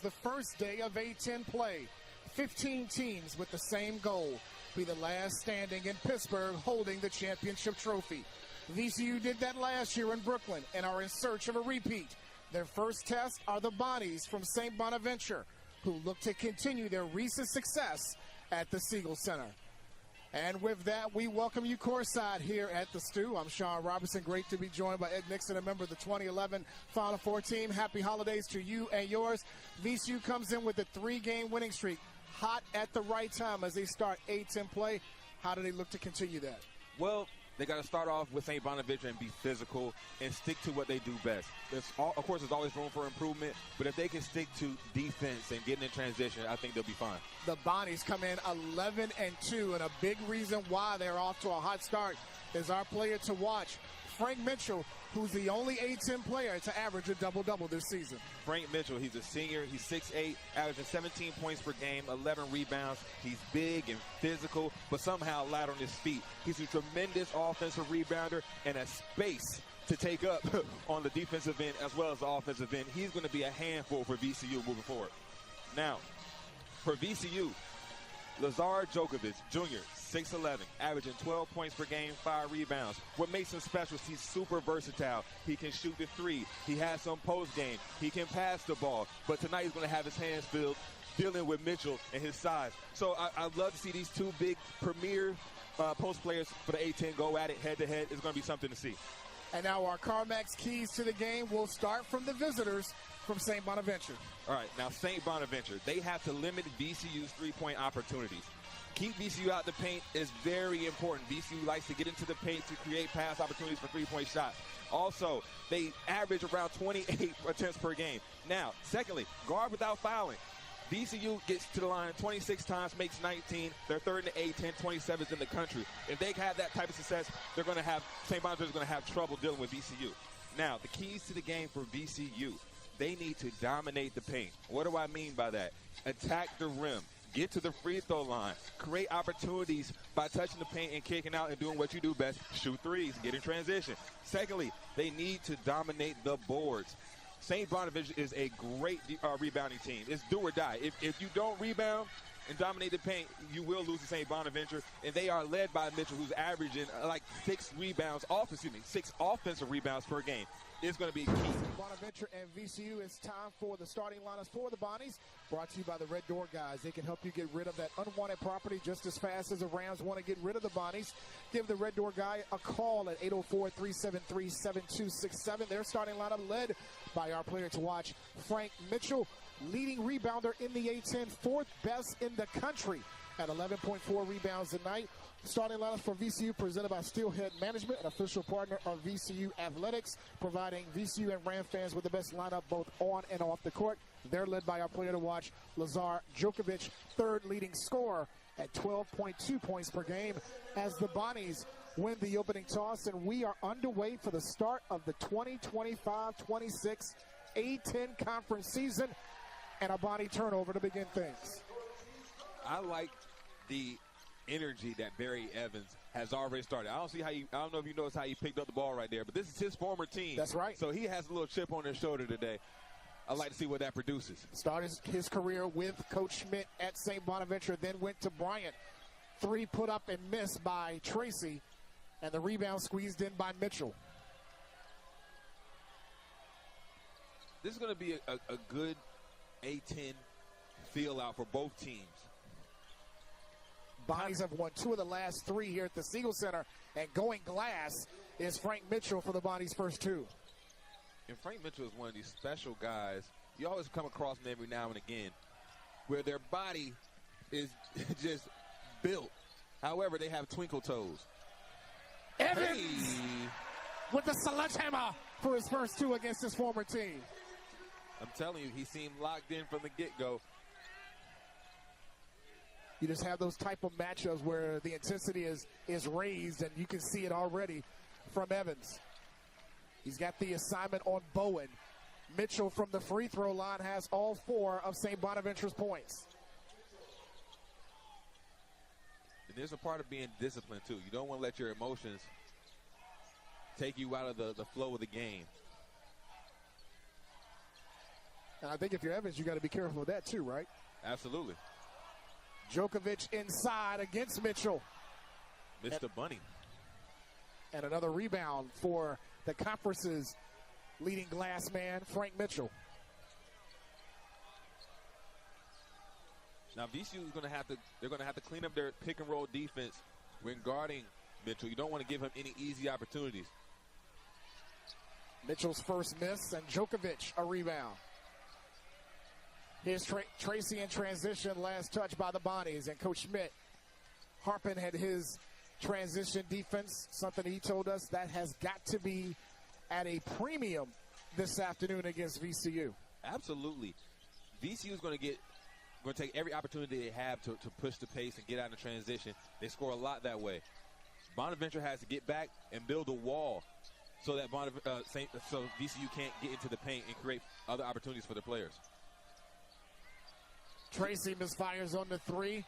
the first day of A-10 play. 15 teams with the same goal, be the last standing in Pittsburgh holding the championship trophy. VCU did that last year in Brooklyn and are in search of a repeat. Their first test are the Bonnies from St. Bonaventure, who look to continue their recent success at the Siegel Center. And with that, we welcome you courtside here at the Stew. I'm Sean Robertson. Great to be joined by Ed Nixon, a member of the 2011 Final Four team. Happy holidays to you and yours. VCU comes in with a 3-game winning streak, hot at the right time as they start A-10 play. How do they look to continue that? Well, they got to start off with St. Bonaventure and be physical and stick to what they do best. Of course, there's always room for improvement, but if they can stick to defense and getting in transition, I think they'll be fine. The Bonnies come in 11-2, and a big reason why they're off to a hot start is our player to watch, Frank Mitchell, who's the only A-10 player to average a double-double this season. Frank Mitchell, he's a senior. He's 6'8", averaging 17 points per game, 11 rebounds. He's big and physical, but somehow light on his feet. He's a tremendous offensive rebounder and a space to take up on the defensive end as well as the offensive end. He's going to be a handful for VCU moving forward. Now, for VCU, Lazar Djokovic Jr., 6'11", averaging 12 points per game, 5 rebounds. What makes him special is he's super versatile. He can shoot the three. He has some post game. He can pass the ball. But tonight he's going to have his hands filled dealing with Mitchell and his size. So I'd love to see these two big premier post players for the A-10 go at it head-to-head. It's going to be something to see. And now our CarMax keys to the game will start from the visitors from St. Bonaventure. All right, now St. Bonaventure, they have to limit VCU's three-point opportunities. Keep VCU out the paint is very important. VCU likes to get into the paint to create pass opportunities for three-point shots. Also, they average around 28 attempts per game. Now, secondly, guard without fouling. VCU gets to the line 26 times, makes 19. They're third in the A-10, 27th in the country. If they have that type of success, they're going to have St. Bonaventure's going to have trouble dealing with VCU. Now, the keys to the game for VCU, they need to dominate the paint. What do I mean by that? Attack the rim. Get to the free throw line. Create opportunities by touching the paint and kicking out and doing what you do best. Shoot threes. Get in transition. Secondly, they need to dominate the boards. St. Bonaventure is a great rebounding team. It's do or die. If you don't rebound and dominate the paint, you will lose to St. Bonaventure. And they are led by Mitchell, who's averaging like 6 offensive rebounds per game. It's going to be key. Bonaventure and VCU, it's time for the starting lineups for the Bonnies. Brought to you by the Red Door guys. They can help you get rid of that unwanted property just as fast as the Rams want to get rid of the Bonnies. Give the Red Door guy a call at 804-373-7267. Their starting lineup led by our player to watch, Frank Mitchell, leading rebounder in the A-10, 4th best in the country at 11.4 rebounds a night. Starting lineup for VCU presented by Steelhead Management, an official partner of VCU Athletics, providing VCU and Ram fans with the best lineup both on and off the court. They're led by our player to watch, Lazar Djokovic, 3rd leading scorer at 12.2 points per game as the Bonnies win the opening toss, and we are underway for the start of the 2025-26 A-10 conference season, and a Bonnie turnover to begin things. I like the energy that Barry Evans has already started. I don't know if you noticed how he picked up the ball right there, but this is his former team. That's right. So he has a little chip on his shoulder today. I'd like to see what that produces. Started his career with Coach Schmidt at St. Bonaventure, then went to Bryant. 3 put up and missed by Tracy, and the rebound squeezed in by Mitchell. This is going to be a good A-10 feel out for both teams. Bonnies have won 2 of the last 3 here at the Siegel Center, and going glass is Frank Mitchell for the Bonnies' first 2. And Frank Mitchell is one of these special guys. You always come across them every now and again where their body is just built. However, they have twinkle toes. Evans with the sledgehammer for his first 2 against his former team. I'm telling you, he seemed locked in from the get-go. You just have those type of matchups where the intensity is raised, and you can see it already from Evans. He's got the assignment on Bowen. Mitchell from the free throw line has all 4 of St. Bonaventure's points. And there's a part of being disciplined, too. You don't want to let your emotions take you out of the flow of the game. And I think if you're Evans, you got to be careful with that too, right? Absolutely. Djokovic inside against Mitchell. Missed the bunny. And another rebound for the conference's leading glass man, Frank Mitchell. Now VCU is going to have to clean up their pick and roll defense when guarding Mitchell. You don't want to give him any easy opportunities. Mitchell's first miss, and Djokovic a rebound. Here's Tracy in transition, last touch by the Bonnies, and Coach Schmidt harping at his transition defense, something he told us that has got to be at a premium this afternoon against VCU. Absolutely. VCU is going to take every opportunity they have to push the pace and get out in transition. They score a lot that way. Bonaventure has to get back and build a wall so that VCU can't get into the paint and create other opportunities for the players. Tracy misfires on the three,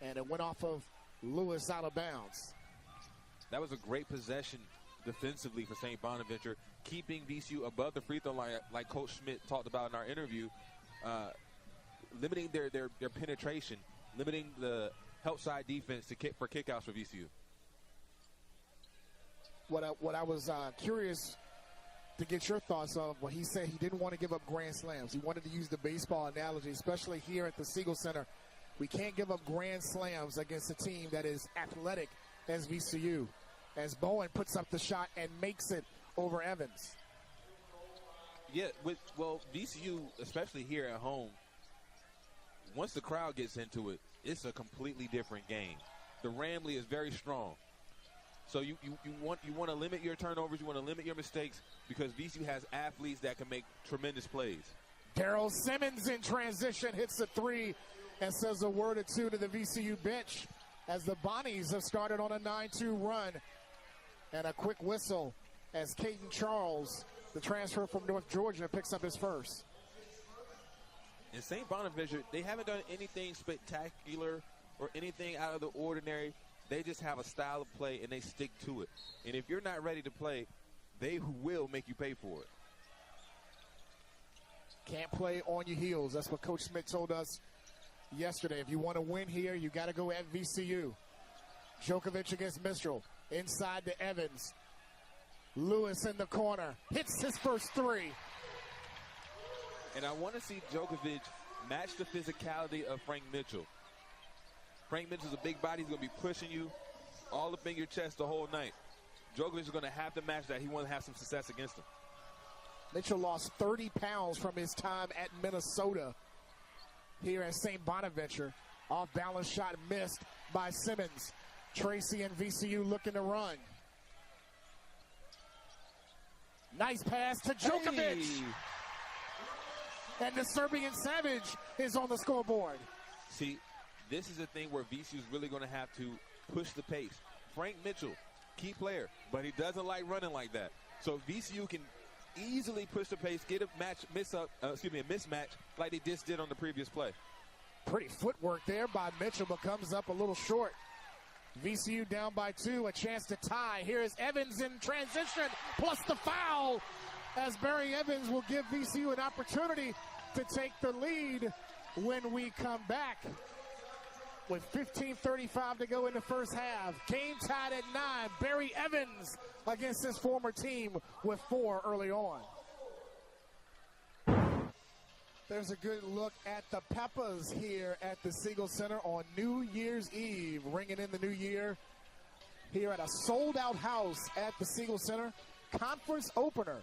and it went off of Lewis out of bounds. That was a great possession defensively for St. Bonaventure, keeping VCU above the free throw line, like Coach Schmidt talked about in our interview, limiting their penetration, limiting the help side defense for kickouts for VCU. What I was curious to get your thoughts on, what he said he didn't want to give up grand slams. He wanted to use the baseball analogy, especially here at the Siegel Center. We can't give up grand slams against a team that is athletic as VCU, as Bowen puts up the shot and makes it over Evans. Yeah, VCU, especially here at home, once the crowd gets into it, it's a completely different game. The Ramley is very strong. So you want to limit your turnovers, you want to limit your mistakes, because VCU has athletes that can make tremendous plays. Daryl Simmons in transition hits a three and says a word or two to the VCU bench as the Bonnies have started on a 9-2 run. And a quick whistle as Caden Charles, the transfer from North Georgia, picks up his first. In St. Bonaventure, they haven't done anything spectacular or anything out of the ordinary. They just have a style of play, and they stick to it. And if you're not ready to play, they will make you pay for it. Can't play on your heels. That's what Coach Smith told us yesterday. If you want to win here, you got to go at VCU. Djokovic against Mitchell. Inside to Evans. Lewis in the corner. Hits his first three. And I want to see Djokovic match the physicality of Frank Mitchell. Frank Mitchell's a big body. He's going to be pushing you all up in your chest the whole night. Djokovic is going to have to match that. He wants to have some success against him. Mitchell lost 30 pounds from his time at Minnesota here at St. Bonaventure. Off-balance shot missed by Simmons. Tracy and VCU looking to run. Nice pass to Djokovic. Hey. And the Serbian Savage is on the scoreboard. See, this is a thing where VCU is really going to have to push the pace. Frank Mitchell, key player, but he doesn't like running like that. So VCU can easily push the pace, get a mismatch like they just did on the previous play. Pretty footwork there by Mitchell, but comes up a little short. VCU down by 2, a chance to tie. Here is Evans in transition, plus the foul, as Barry Evans will give VCU an opportunity to take the lead when we come back. With 15:35 to go in the first half. Game tied at 9. Barry Evans against his former team with 4 early on. There's a good look at the Peppers here at the Siegel Center on New Year's Eve, ringing in the new year here at a sold-out house at the Siegel Center. Conference opener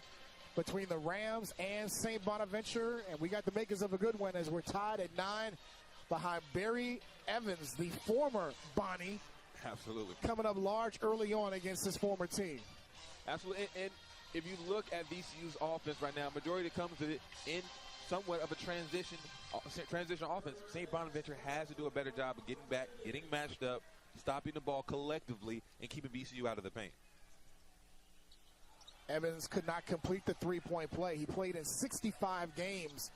between the Rams and St. Bonaventure, and we got the makers of a good one as we're tied at 9 behind Barry Evans, the former Bonnie. Absolutely. Coming up large early on against his former team. Absolutely. And if you look at VCU's offense right now, majority comes to it in somewhat of a transition offense. St. Bonaventure has to do a better job of getting back, getting matched up, stopping the ball collectively, and keeping VCU out of the paint. Evans could not complete the three-point play. He played in 65 games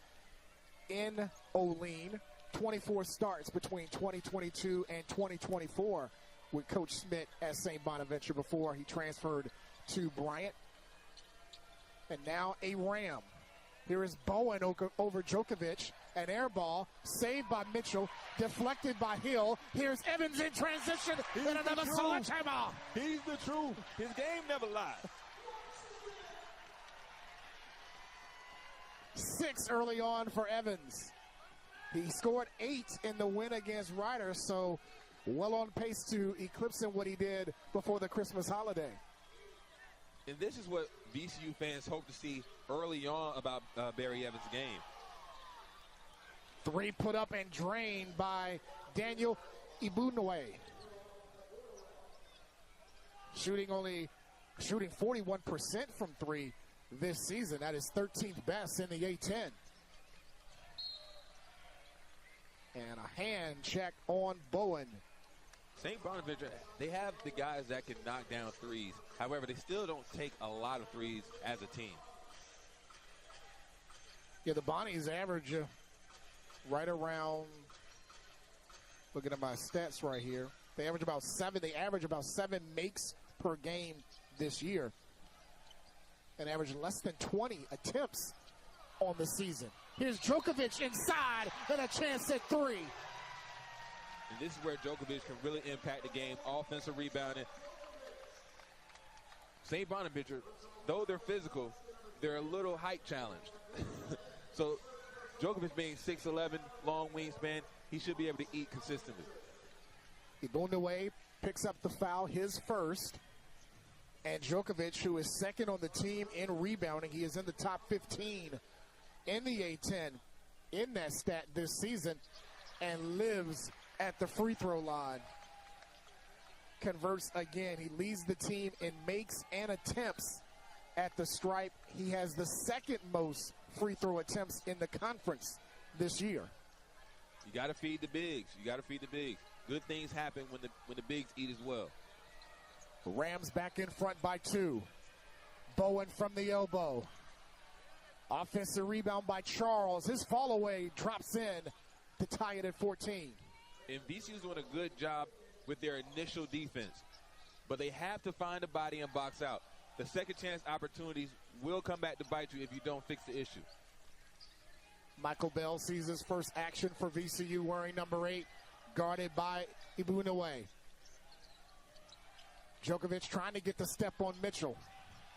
in Olean, 24 starts between 2022 and 2024 with Coach Smith at St. Bonaventure before he transferred to Bryant. And now a Ram. Here is Bowen over Djokovic. An air ball saved by Mitchell, deflected by Hill. Here's Evans in transition, and another sledgehammer. He's the truth. His game never lies. 6 early on for Evans. He scored 8 in the win against Ryder, so well on pace to eclipsing what he did before the Christmas holiday. And this is what VCU fans hope to see early on about Barry Evans' game. 3 put up and drained by Daniel Ibunwe. Shooting 41% from 3 this season. That is 13th best in the A10. And a hand check on Bowen. St. Bonaventure, they have the guys that can knock down threes. However, they still don't take a lot of threes as a team. Yeah, the Bonnies average right around, looking at my stats right here, they average about 7. They average about 7 makes per game this year and average less than 20 attempts on the season. Here's Djokovic inside and a chance at 3. And this is where Djokovic can really impact the game, offensive rebounding. St. Bonaventure, though they're physical, they're a little height challenged. So Djokovic being 6'11", long wingspan, he should be able to eat consistently. Ibunwe picks up the foul, his first. And Djokovic, who is second on the team in rebounding, he is in the top 15 in the A10 in that stat this season and lives at the free throw line. Converts again. He leads the team in makes and attempts at the stripe. He has the second most free throw attempts in the conference this year. You got to feed the bigs. You got to feed the bigs. Good things happen when the bigs eat as well. Rams back in front by 2. Bowen from the elbow. Offensive rebound by Charles. His fall away drops in to tie it at 14. And VCU's doing a good job with their initial defense, but they have to find a body and box out. The second chance opportunities will come back to bite you if you don't fix the issue. Michael Bell sees his first action for VCU wearing number 8, guarded by Ibunwe. Djokovic trying to get the step on Mitchell.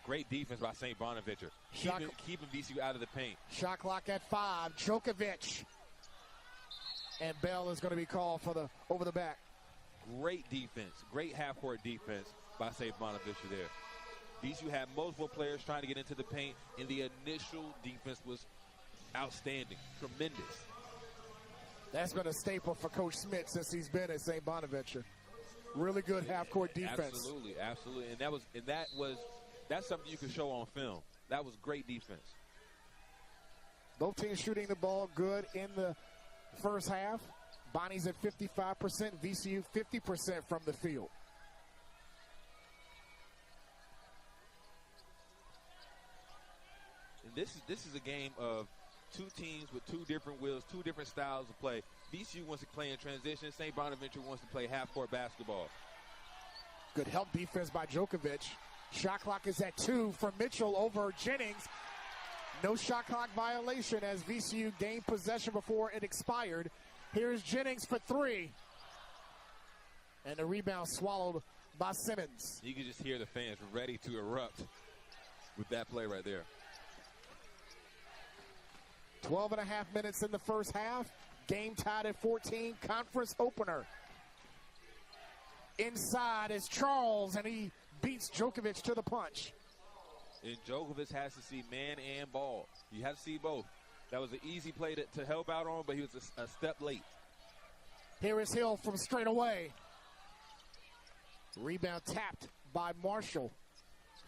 Great defense by St. Bonaventure, keeping VCU out of the paint. Shot clock at 5. Djokovic. And Bell is going to be called for the over the back. Great defense, great half-court defense by St. Bonaventure there. VCU had multiple players trying to get into the paint, and the initial defense was outstanding, tremendous. That's been a staple for Coach Smith since he's been at St. Bonaventure. Really good half-court defense. Absolutely, absolutely, that's something you can show on film. That was great defense. Both teams shooting the ball good in the first half. Bonnie's at 55%, VCU 50% from the field. And this is a game of 2 teams with 2 different wills, 2 different styles of play. VCU wants to play in transition. St. Bonaventure wants to play half-court basketball. Good help defense by Djokovic. Shot clock is at 2 for Mitchell over Jennings. No shot clock violation as VCU gained possession before it expired. Here's Jennings for 3. And the rebound swallowed by Simmons. You can just hear the fans ready to erupt with that play right there. 12 and a half minutes in the first half. Game tied at 14. Conference opener. Inside is Charles, and he beats Djokovic to the punch. And Djokovic has to see man and ball. You have to see both. That was an easy play to help out on, but he was a step late. Here is Hill from straight away. Rebound tapped by Marshall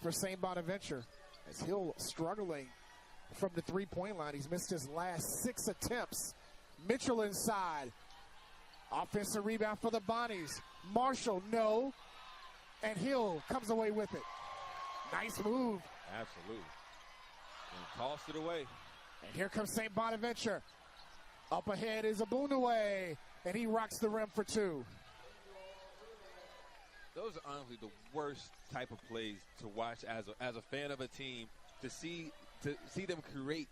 for St. Bonaventure. As Hill struggling from the three-point line. He's missed his last 6 attempts. Mitchell inside. Offensive rebound for the Bonnies. Marshall, no. And Hill comes away with it. Nice move. Absolutely. And tossed it away. And here comes St. Bonaventure. Up ahead is Ibunwe, and he rocks the rim for 2. Those are honestly the worst type of plays to watch as a fan of a team, to see them create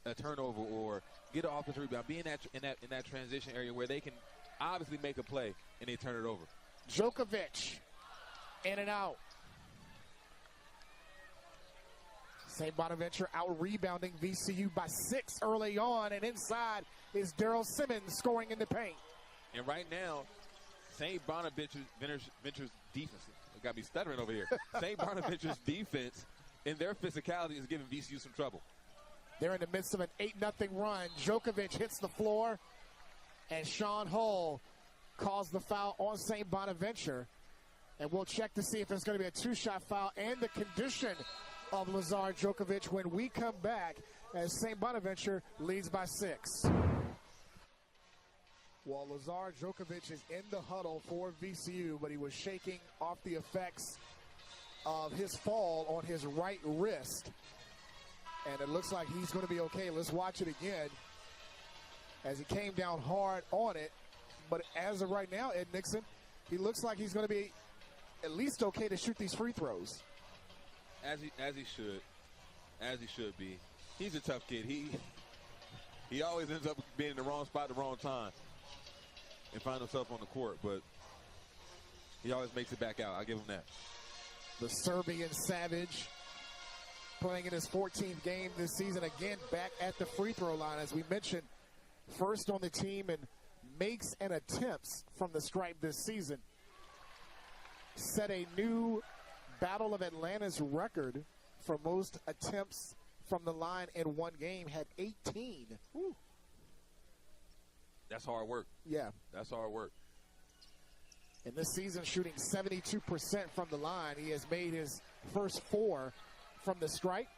a turnover or get an offensive rebound, be in that transition area where they can obviously make a play and they turn it over. Djokovic, in and out. St. Bonaventure out-rebounding VCU by 6 early on, and inside is Daryl Simmons scoring in the paint. And right now, St. Bonaventure's defense, it got me stuttering over here. St. Bonaventure's defense and their physicality is giving VCU some trouble. They're in the midst of an 8-0 run. Djokovic hits the floor, and Sean Hull calls the foul on St. Bonaventure. And we'll check to see if there's going to be a 2-shot foul and the condition of Lazar Djokovic when we come back as St. Bonaventure leads by 6. Well, Lazar Djokovic is in the huddle for VCU, but he was shaking off the effects of his fall on his right wrist. And it looks like he's going to be okay. Let's watch it again as he came down hard on it. But as of right now, Ed Nixon, he looks like he's going to be at least okay to shoot these free throws. As he should be. He's a tough kid. He always ends up being in the wrong spot at the wrong time and find himself on the court, but he always makes it back out. I'll give him that. The Serbian Savage playing in his 14th game this season, again back at the free throw line, as we mentioned, first on the team in makes and attempts from the stripe this season. Set a new Battle of Atlanta's record for most attempts from the line in one game, had 18. Woo. That's hard work. Yeah. That's hard work. And this season, shooting 72% from the line. He has made his first 4 from the stripe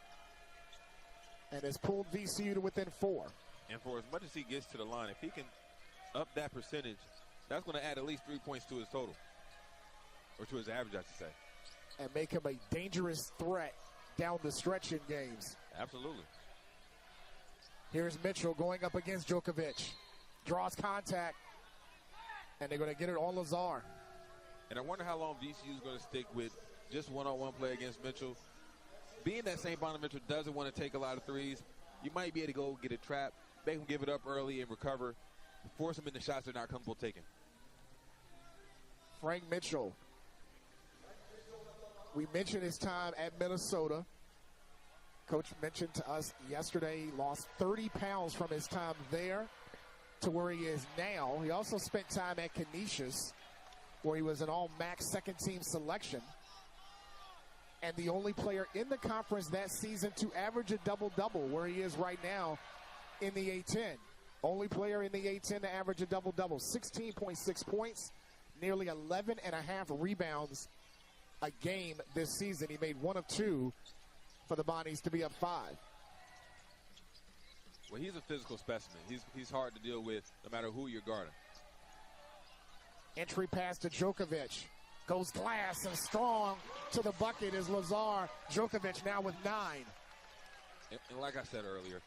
and has pulled VCU to within 4. And for as much as he gets to the line, if he can up that percentage, that's going to add at least 3 points to his total, or to his average, I should say. And make him a dangerous threat down the stretch in games. Absolutely. Here's Mitchell going up against Djokovic. Draws contact, and they're going to get it on Lazar. And I wonder how long VCU is going to stick with just one-on-one play against Mitchell. Being that St. Bonaventure doesn't want to take a lot of threes, you might be able to go get a trap, make him give it up early and recover, force him into shots they're not comfortable taking. Frank Mitchell. We mentioned his time at Minnesota. Coach mentioned to us yesterday he lost 30 pounds from his time there to where he is now. He also spent time at Canisius, where he was an all-MAC second-team selection, and the only player in the conference that season to average a double-double, where he is right now in the A-10. Only player in the A-10 to average a double-double. 16.6 points, nearly 11.5 rebounds a game this season. He made 1 of 2 for the Bonnies to be up 5. Well, he's a physical specimen. He's hard to deal with no matter who you're guarding. Entry pass to Djokovic. Goes glass and strong to the bucket is Lazar Djokovic now with 9. And like I said earlier,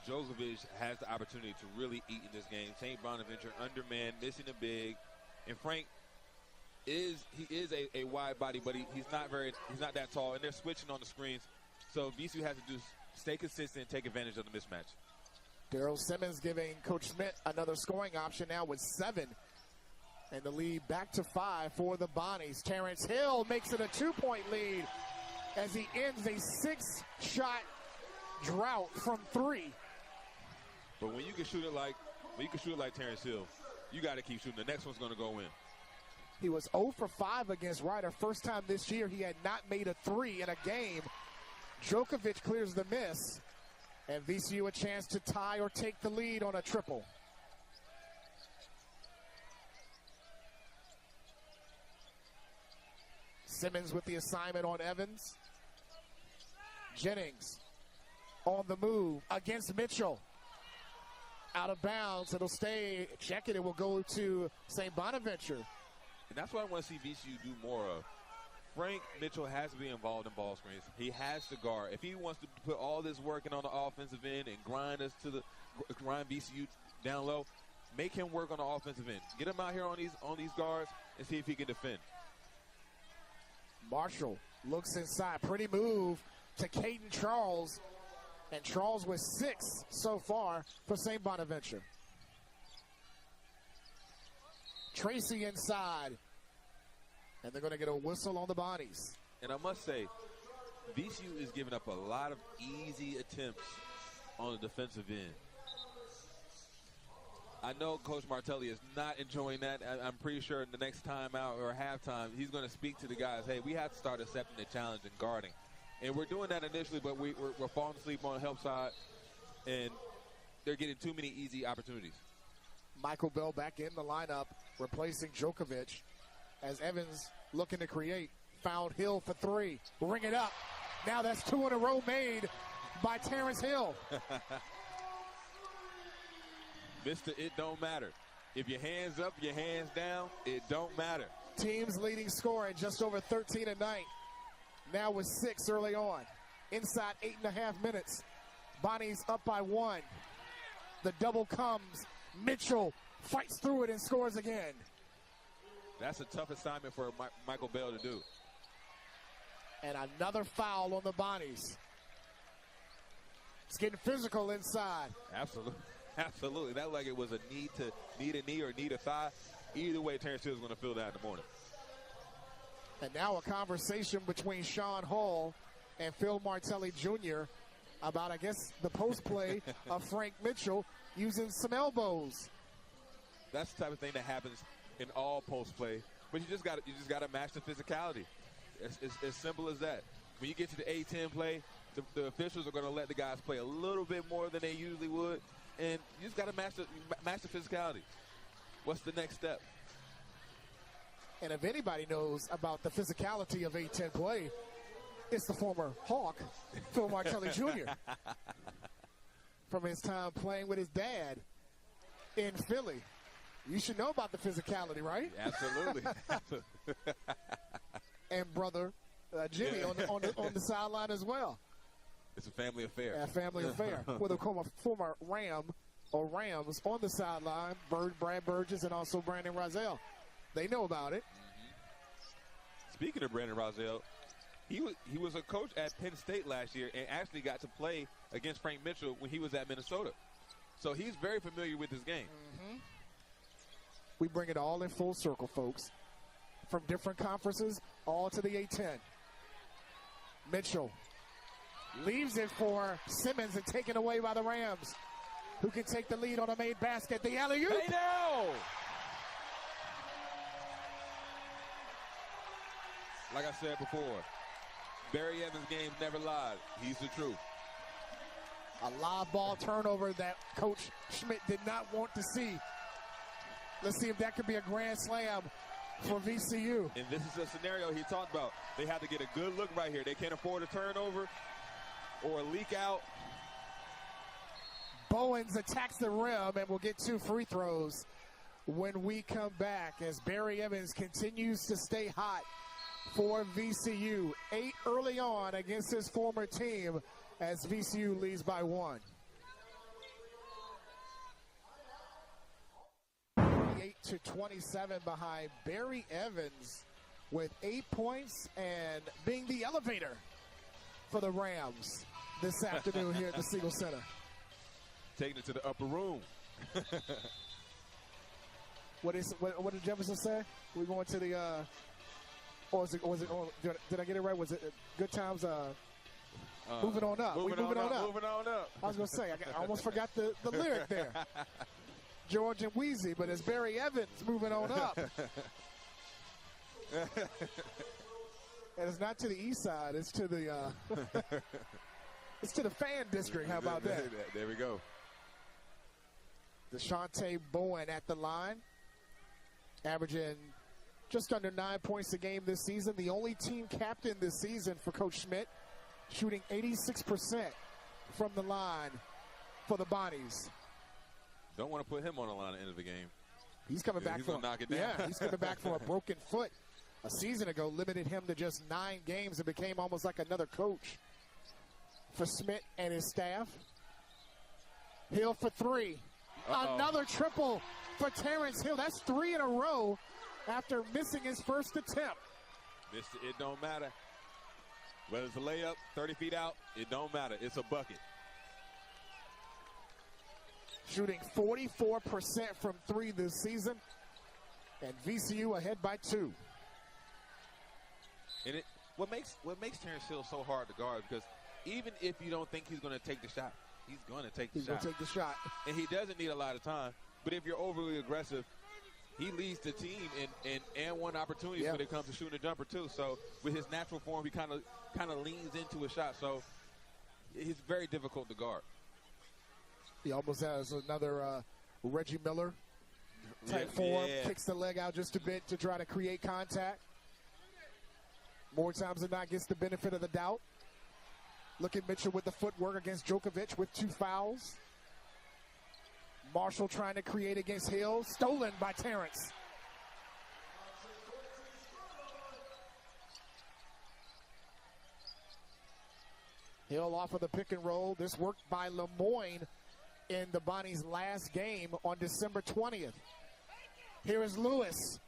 Djokovic has the opportunity to really eat in this game. St. Bonaventure undermanned, missing a big. And Frank is a wide body, but he's not that tall, and they're switching on the screens. So VCU has to stay consistent and take advantage of the mismatch. Daryl Simmons giving Coach Schmidt another scoring option now with 7. And the lead back to 5 for the Bonnies. Terrence Hill makes it a 2-point lead as he ends a 6-shot drought from 3. But when you can shoot it like Terrence Hill, you got to keep shooting. The next one's going to go in. He was 0 for 5 against Ryder. First time this year he had not made a 3 in a game. Djokovic clears the miss, and VCU a chance to tie or take the lead on a triple. Simmons with the assignment on Evans. Jennings on the move against Mitchell. Out of bounds. It'll stay. Check it. It will go to St. Bonaventure. And that's what I want to see VCU do more of. Frank Mitchell has to be involved in ball screens. He has to guard. If he wants to put all this work in on the offensive end and grind VCU down low, make him work on the offensive end. Get him out here on these guards and see if he can defend. Marshall looks inside. Pretty move to Caden Charles. And Charles with 6 so far for St. Bonaventure. Tracy inside. And they're going to get a whistle on the Bonnies. And I must say, VCU is giving up a lot of easy attempts on the defensive end. I know Coach Martelli is not enjoying that. I'm pretty sure in the next timeout or halftime, he's going to speak to the guys, hey, we have to start accepting the challenge and guarding. And we're doing that initially, but we're falling asleep on the help side, and they're getting too many easy opportunities. Michael Bell back in the lineup, replacing Djokovic, as Evans looking to create. Fouled Hill for 3. Ring it up. Now that's 2 in a row made by Terrence Hill. Mister, it don't matter. If your hands up, your hands down, it don't matter. Team's leading scorer at just over 13 a night. Now with 6 early on. Inside 8.5 minutes. Bonnie's up by 1. The double comes. Mitchell fights through it and scores again. That's a tough assignment for Michael Bell to do. And another foul on the Bonnies. It's getting physical inside. Absolutely. Absolutely. That like it was a need a knee or need a thigh. Either way, Terrence Hill is going to feel that in the morning. And now a conversation between Sean Hall and Phil Martelli Jr. about, I guess, the post play of Frank Mitchell using some elbows. That's the type of thing that happens in all post play, but you just got to match the physicality. It's as simple as that. When you get to the A-10 play, the officials are going to let the guys play a little bit more than they usually would, and you just got to match the physicality. What's the next step? And if anybody knows about the physicality of A-10 play, it's the former Hawk, Phil Martelli Jr. from his time playing with his dad in Philly. You should know about the physicality, right? Absolutely. And brother Jimmy on the sideline as well. It's a family affair. A family affair. With a former Ram or Rams on the sideline, Brad Burgess and also Brandon Rozelle. They know about it. Mm-hmm. Speaking of Brandon Rozelle, he was a coach at Penn State last year and actually got to play against Frank Mitchell when he was at Minnesota. So he's very familiar with this game. Mm-hmm. We bring it all in full circle, folks. From different conferences, all to the A-10. Mitchell leaves it for Simmons and taken away by the Rams, who can take the lead on a made basket. The alley-oop. Hey, now! Like I said before, Barry Evans' game never lied. He's the truth. A live ball turnover that Coach Schmidt did not want to see. Let's see if that could be a grand slam for VCU. And this is a scenario he talked about. They have to get a good look right here. They can't afford a turnover or a leak out. Bowens attacks the rim and will get 2 free throws when we come back as Barry Evans continues to stay hot for VCU. 8 early on against his former team as VCU leads by 1. 28-27 behind Barry Evans with 8 points and being the elevator for the Rams this afternoon here at the Siegel Center. Taking it to the upper room. What did Jefferson say? We're going to the did I get it right? Was it good times moving on up? Moving on up. I was going to say, I almost forgot the lyric there. George and Wheezy, but it's Barry Evans moving on up. And it's not to the east side, it's to the it's to the fan district. How about that? There we go. Deshaunte Bowen at the line, averaging just under 9 points a game this season. The only team captain this season for Coach Schmidt, shooting 86% from the line for the Bonnies. Don't want to put him on the line at the end of the game. He's coming back from knock it down. Yeah, he's coming back from a broken foot. A season ago, limited him to just 9 games and became almost like another coach for Schmidt and his staff. Hill for 3. Another triple for Terrence Hill. That's 3 in a row after missing his first attempt. It don't matter. Whether it's a layup, 30 feet out, it don't matter. It's a bucket. shooting 44% from three this season, and VCU ahead by 2. And what makes Terrence Hill so hard to guard, because even if you don't think he's going to take the shot, he's going to take the shot. He's going to take the shot. And he doesn't need a lot of time. But if you're overly aggressive, he leads the team and won opportunities when it comes to shooting a jumper too. So with his natural form, he kind of leans into a shot. So he's very difficult to guard. He almost has another Reggie Miller type form. Kicks the leg out just a bit to try to create contact. More times than not, gets the benefit of the doubt. Look at Mitchell with the footwork against Djokovic with 2 fouls. Marshall trying to create against Hill. Stolen by Terrence. Hill off of the pick and roll. This worked by Lemoyne in the Bonnie's last game on December 20th. Here is Lewis.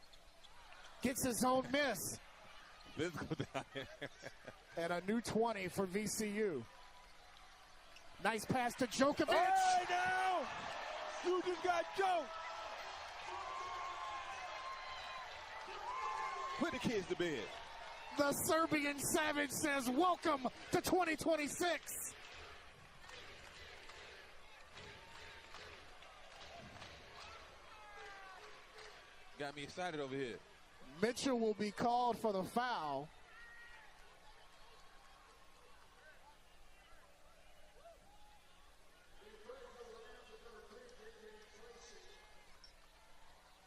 Gets his own miss. And a new 20 for VCU. Nice pass to Djokovic. Hey, now! You just got joked. Put the kids to bed. The Serbian Savage says, welcome to 2026. Got me excited over here. Mitchell will be called for the foul.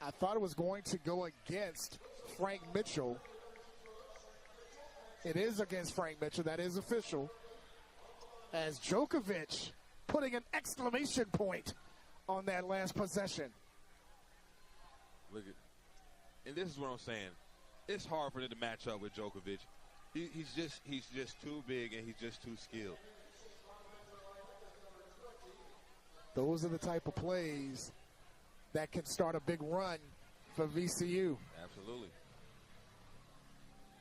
I thought it was going to go against Frank Mitchell. It is against Frank Mitchell. That is official. As Djokovic putting an exclamation point on that last possession. Look at, and this is what I'm saying. It's hard for them to match up with Djokovic. He's just too big and he's just too skilled. Those are the type of plays that can start a big run for VCU. Absolutely.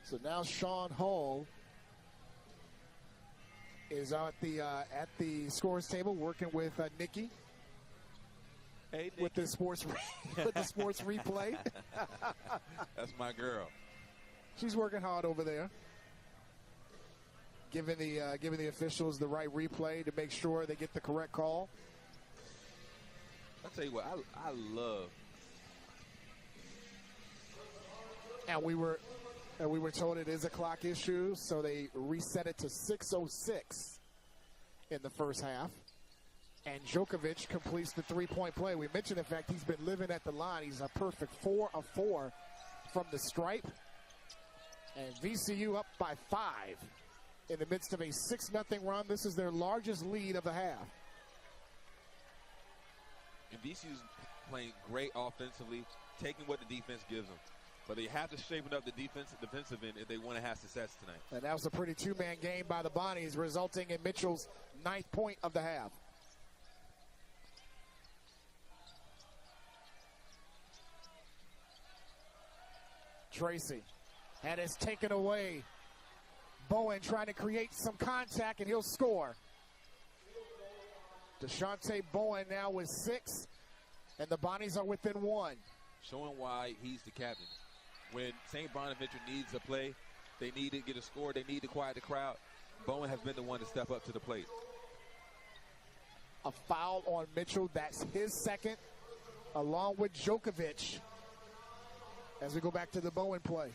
So now Sean Hall is at the scores table working with Nikki. Hey, Nikki. With the sports replay. That's my girl. She's working hard over there, giving the officials the right replay to make sure they get the correct call. I'll tell you what, I love. And we were told it is a clock issue, so they reset it to 6:06 in the first half. And Djokovic completes the three-point play. We mentioned, in fact, he's been living at the line. He's a perfect 4 of 4 from the stripe. And VCU up by 5 in the midst of a 6-0 run. This is their largest lead of the half. And VCU's playing great offensively, taking what the defense gives them. But they have to shape up the defensive end if they want to have success tonight. And that was a pretty two-man game by the Bonnies, resulting in Mitchell's 9th point of the half. Tracy had his taken away. Bowen trying to create some contact, and he'll score. Deshaunte Bowen now with 6, and the Bonnies are within 1. Showing why he's the captain. When St. Bonaventure needs a play, they need to get a score, they need to quiet the crowd, Bowen has been the one to step up to the plate. A foul on Mitchell, that's his second, along with Djokovic, as we go back to the Bowen play.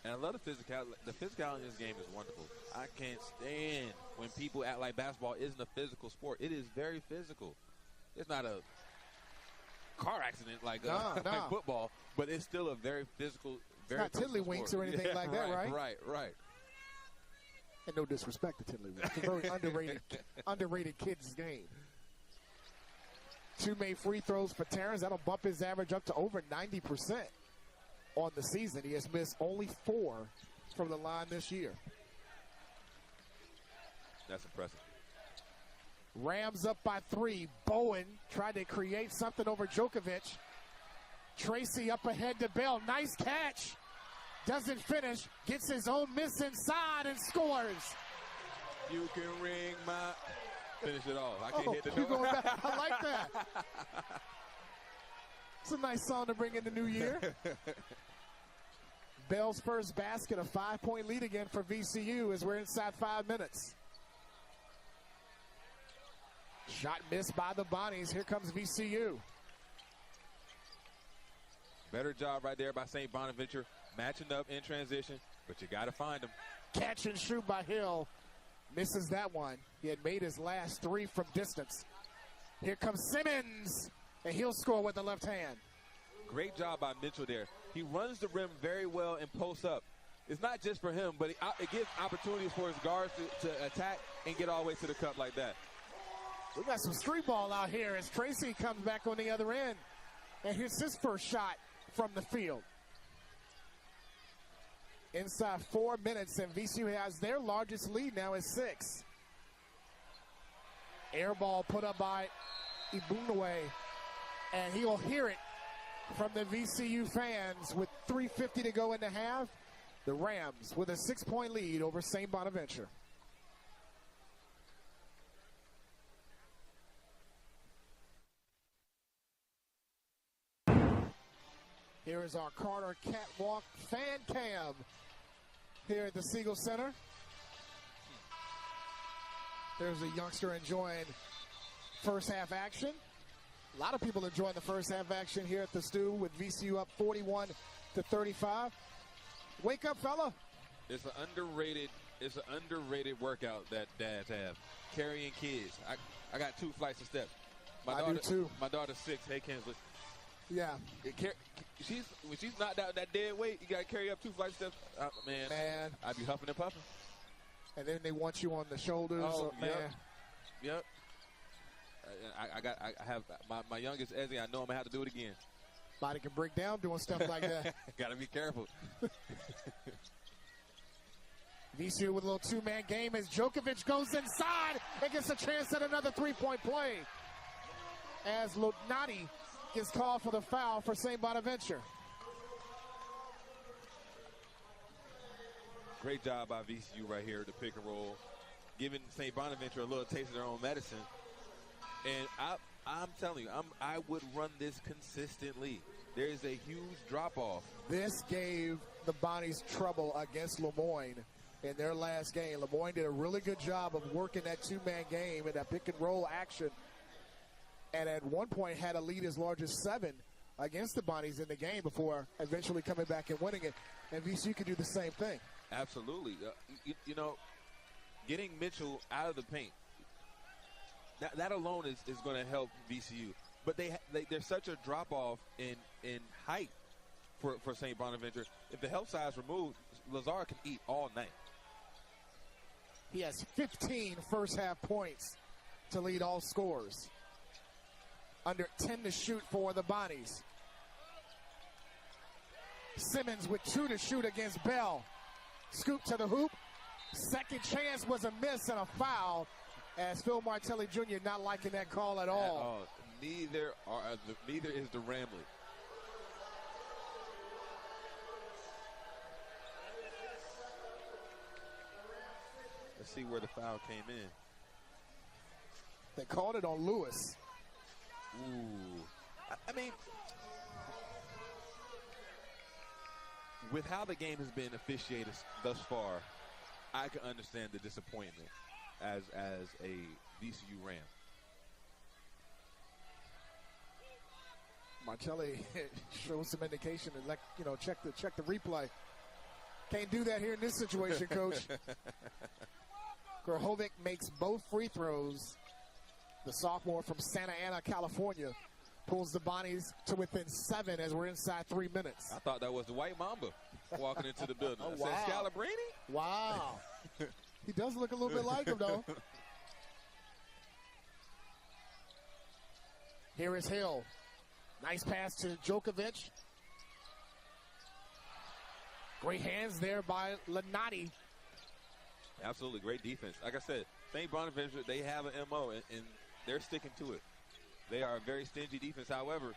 And I love the physicality. The physicality in this game is wonderful. I can't stand when people act like basketball isn't a physical sport. It is very physical. It's not a car accident like football, but it's still a very physical, very it's not tiddlywinks or anything like that, right? Right. And no disrespect to tiddlywinks. It's a very underrated kids game. 2 made free throws for Terrence. That'll bump his average up to over 90% on the season. He has missed only 4 from the line this year. That's impressive. Rams up by 3. Bowen tried to create something over Djokovic. Tracy up ahead to Bell. Nice catch. Doesn't finish. Gets his own miss inside and scores. You can ring my... finish it off. I can't hit the you're door. going back. I like that. It's a nice song to bring in the new year. Bell's first basket, a 5-point lead again for VCU as we're inside 5 minutes. Shot missed by the Bonnies. Here comes VCU. Better job right there by St. Bonaventure, matching up in transition, but you got to find them. Catch and shoot by Hill. Misses that one. He had made his last 3 from distance. Here comes Simmons, and he'll score with the left hand. Great job by Mitchell there. He runs the rim very well and posts up. It's not just for him, but it gives opportunities for his guards to attack and get all the way to the cup like that. We got some street ball out here as Tracy comes back on the other end. And here's his first shot from the field. Inside 4 minutes, and VCU has their largest lead now is 6. Air ball put up by Ibunwe, and he'll hear it from the VCU fans with 3:50 to go in the half. The Rams with a 6-point lead over St. Bonaventure. Here is our Carter Catwalk fan cam here at the Siegel Center. There's a youngster enjoying first half action. A lot of people enjoying the first half action here at the Stew with VCU up 41-35. Wake up, fella. It's an underrated workout that dads have. Carrying kids. I got 2 flights of steps. I do too. My daughter's 6. Hey, Kinsley. Yeah. When she's knocked out that dead weight, you got to carry up 2 flight steps. Man, I'd be huffing and puffing. And then they want you on the shoulders. Oh, man. Yep. I have my youngest Ezzy. I know I'm gonna have to do it again. Body can break down doing stuff like that. Got to be careful. VCU with a little 2-man game as Djokovic goes inside and gets a chance at another 3-point play. As Lotnati gets called for the foul for St. Bonaventure. Great job by VCU right here, the pick and roll, giving St. Bonaventure a little taste of their own medicine. And I'm telling you, I would run this consistently. There is a huge drop-off. This gave the Bonnies trouble against Lemoyne in their last game. Lemoyne did a really good job of working that 2-man game and that pick-and-roll action. And at one point had a lead as large as 7 against the Bonnies in the game before eventually coming back and winning it. And VCU could do the same thing. Absolutely. You know, getting Mitchell out of the paint, that alone is going to help VCU. But there's such a drop-off in height for St. Bonaventure. If the help side's removed, Lazar can eat all night. He has 15 first-half points to lead all scores. Under 10 to shoot for the Bonnies. Simmons with 2 to shoot against Bell. Scoop to the hoop. Second chance was a miss and a foul as Phil Martelli Jr. not liking that call at all. Neither is the Ramley. Let's see where the foul came in. They called it on Lewis. Ooh. I mean, with how the game has been officiated thus far, I can understand the disappointment as a VCU Ram. Martelli shows some indication and check the replay. Can't do that here in this situation, Coach. Grahovic makes both free throws. The sophomore from Santa Ana, California, pulls the Bonnies to within 7 as we're inside 3 minutes. I thought that was the White Mamba walking into the building. Oh, wow. Scalabrini? Wow. He does look a little bit like him, though. Here is Hill. Nice pass to Djokovic. Great hands there by Lotnati. Absolutely, great defense. Like I said, St. Bonaventure, they have an MO, and they're sticking to it. They are a very stingy defense. However,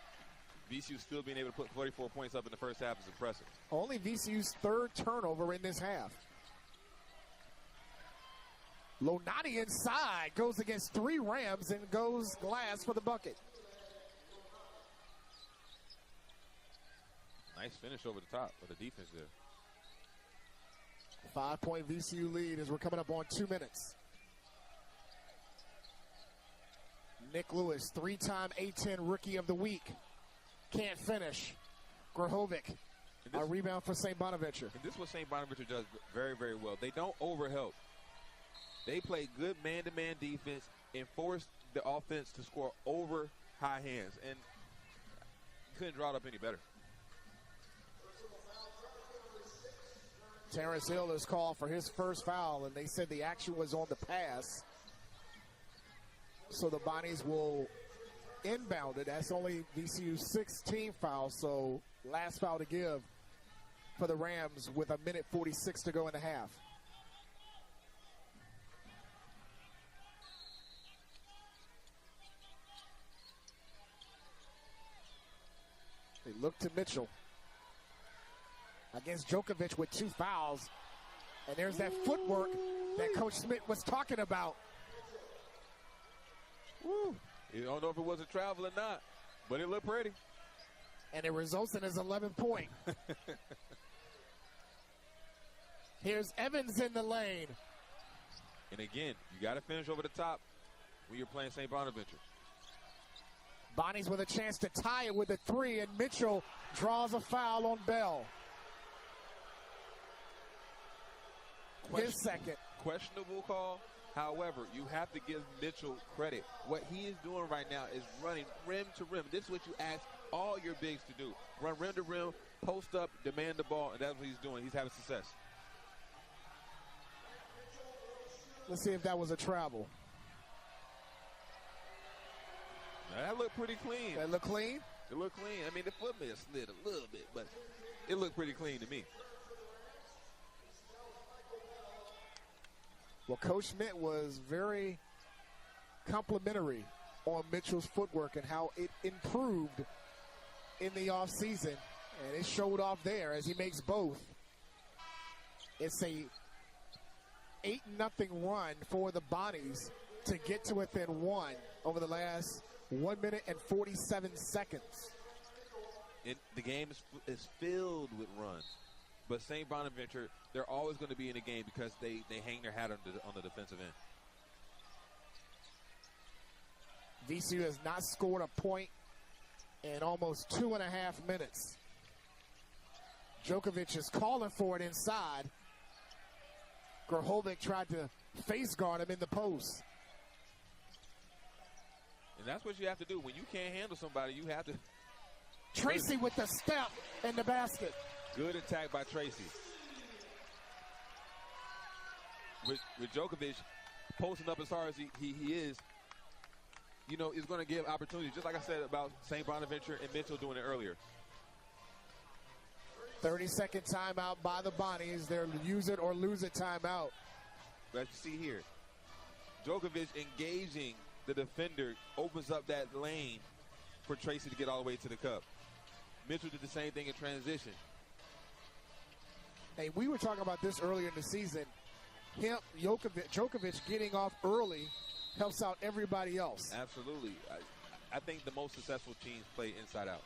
VCU still being able to put 44 points up in the first half is impressive. Only VCU's 3rd turnover in this half. Lonati inside, goes against 3 Rams and goes glass for the bucket. Nice finish over the top of the defense there. 5-point VCU lead as we're coming up on 2 minutes. Nick Lewis, 3-time A-10 Rookie of the Week. Can't finish. Grahovic, a rebound for St. Bonaventure. And this is what St. Bonaventure does very, very well. They don't overhelp. They play good man-to-man defense and force the offense to score over high hands. And couldn't draw it up any better. Terrence Hill is called for his first foul, and they said the action was on the pass. So the Bonnies will inbound it. That's only VCU's 16th foul, so last foul to give for the Rams with 1:46 to go in the half. They look to Mitchell against Djokovic with 2 fouls. And there's that footwork that Coach Smith was talking about. Woo. You don't know if it was a travel or not, but it looked pretty. And it results in his 11th point. Here's Evans in the lane. And again, you got to finish over the top when you're playing St. Bonaventure. Bonnie's with a chance to tie it with a 3, and Mitchell draws a foul on Bell. His second. Questionable call. However, you have to give Mitchell credit. What he is doing right now is running rim to rim. This is what you ask all your bigs to do. Run rim to rim, post up, demand the ball, and that's what he's doing. He's having success. Let's see if that was a travel. Now, that looked pretty clean. That looked clean? It looked clean. I mean, the foot may have slid a little bit, but it looked pretty clean to me. Well, Coach Schmidt was very complimentary on Mitchell's footwork and how it improved in the offseason. And it showed off there as he makes both. It's a 8-0 run for the Bonnies to get to within 1 over the last 1 minute and 47 seconds. The game is filled with runs. But St. Bonaventure, they're always going to be in the game because they hang their hat on the defensive end. VCU has not scored a point in almost 2.5 minutes. Djokovic is calling for it inside. Grahovic tried to face guard him in the post. And that's what you have to do. When you can't handle somebody, you have to. Tracy with the step in the basket. Good attack by Tracy. With Djokovic posting up as hard as he is, you know, is going to give opportunities, just like I said about St. Bonaventure and Mitchell doing it earlier. 30-second timeout by the Bonnies. They're use it or lose it timeout. But you see here, Djokovic engaging the defender opens up that lane for Tracy to get all the way to the cup. Mitchell did the same thing in transition. Hey, we were talking about this earlier in the season. Djokovic getting off early helps out everybody else. Absolutely. I think the most successful teams play inside out.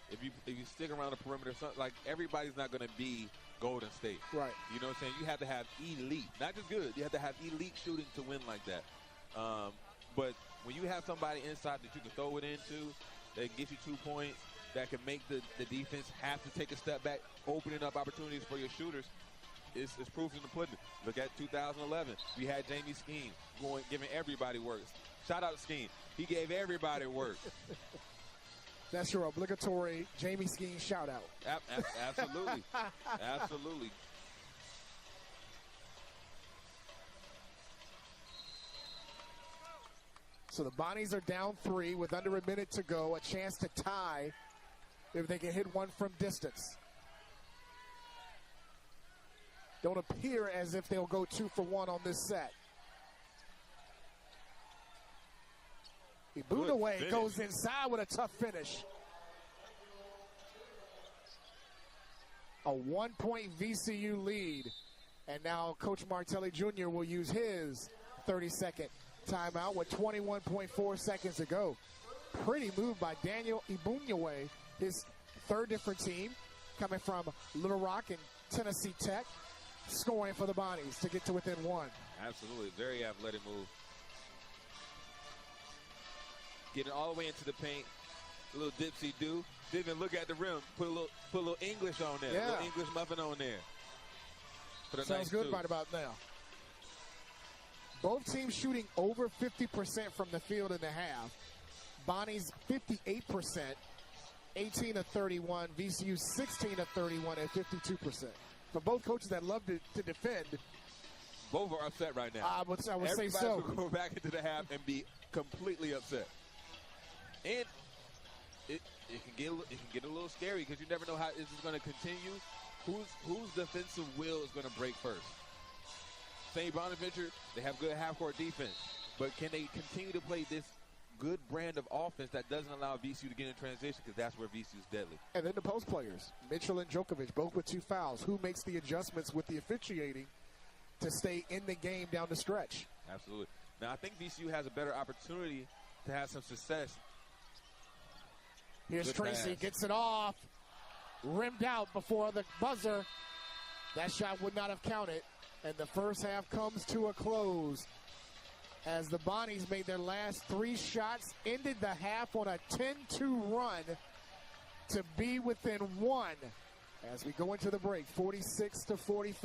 If you stick around the perimeter, like everybody's not going to be Golden State. Right. You know what I'm saying? You have to have elite, not just good. You have to have elite shooting to win like that. But when you have somebody inside that you can throw it into, that can get you 2 points, that can make the defense have to take a step back, opening up opportunities for your shooters, it's proof in the pudding. Look at 2011. We had Jamie Skeen giving everybody work. Shout out to Skeen. He gave everybody work. That's your obligatory Jamie Skeen shout out. Absolutely. Absolutely. So the Bonnies are down 3 with under a minute to go. A chance to tie if they can hit one from distance. Don't appear as if they'll go 2 for 1 on this set. Ibunaway goes inside with a tough finish. A 1-point VCU lead. And now Coach Martelli Jr. will use his 30-second timeout with 21.4 seconds to go. Pretty move by Daniel Ibunyawe, his third different team, coming from Little Rock and Tennessee Tech, scoring for the Bonnies to get to within one. Absolutely. Very athletic move. Getting all the way into the paint. A little dipsy-do. Didn't even look at the rim. Put a little English on there. Yeah. A little English muffin on there. Sounds nice good two. right about now. Both teams shooting over 50% from the field in the half. Bonnie's 58%, 18 of 31. VCU 16 of 31 at 52%. For both coaches that love to defend, both are upset right now. I would say so. Everybody will go back into the half and be completely upset. And it can get a little scary because you never know how this is going to continue. Whose defensive will is going to break first? St. Bonaventure, they have good half-court defense, but can they continue to play this good brand of offense that doesn't allow VCU to get in transition, because that's where VCU is deadly? And then the post players, Mitchell and Djokovic, both with 2 fouls. Who makes the adjustments with the officiating to stay in the game down the stretch? Absolutely. Now, I think VCU has a better opportunity to have some success. Here's Good Tracy, pass. gets it off, rimmed out before the buzzer. That shot would not have counted, and the first half comes to a close as the Bonnies made their last 3 shots, ended the half on a 10-2 run to be within 1. As we go into the break, 46-45.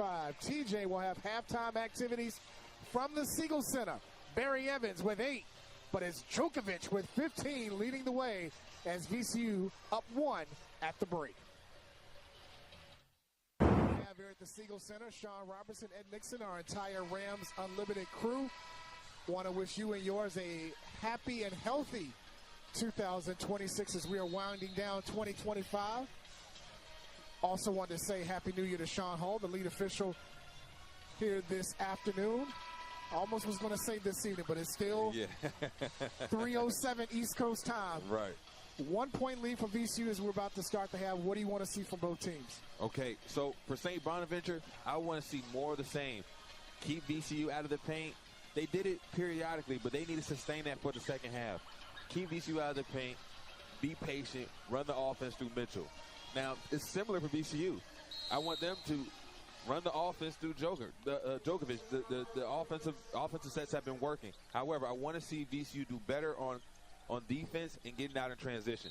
TJ will have halftime activities from the Siegel Center. Barry Evans with 8, but it's Djokovic with 15 leading the way as VCU up 1 at the break. We have here at the Siegel Center, Sean Robertson, Ed Nixon, our entire Rams Unlimited crew. Want to wish you and yours a happy and healthy 2026 as we are winding down 2025. Also want to say Happy New Year to Sean Hall, the lead official here this afternoon. Almost was going to say this evening, but it's still 3:07 East Coast time. Right. 1 point lead for VCU as we're about to start the half. What do you want to see from both teams? Okay, so for St. Bonaventure, I want to see more of the same. Keep VCU out of the paint. They did it periodically, but they need to sustain that for the second half. Keep VCU out of the paint. Be patient. Run the offense through Mitchell. Now, it's similar for VCU. I want them to run the offense through Djokovic. The offensive sets have been working. However, I want to see VCU do better on defense and getting out in transition.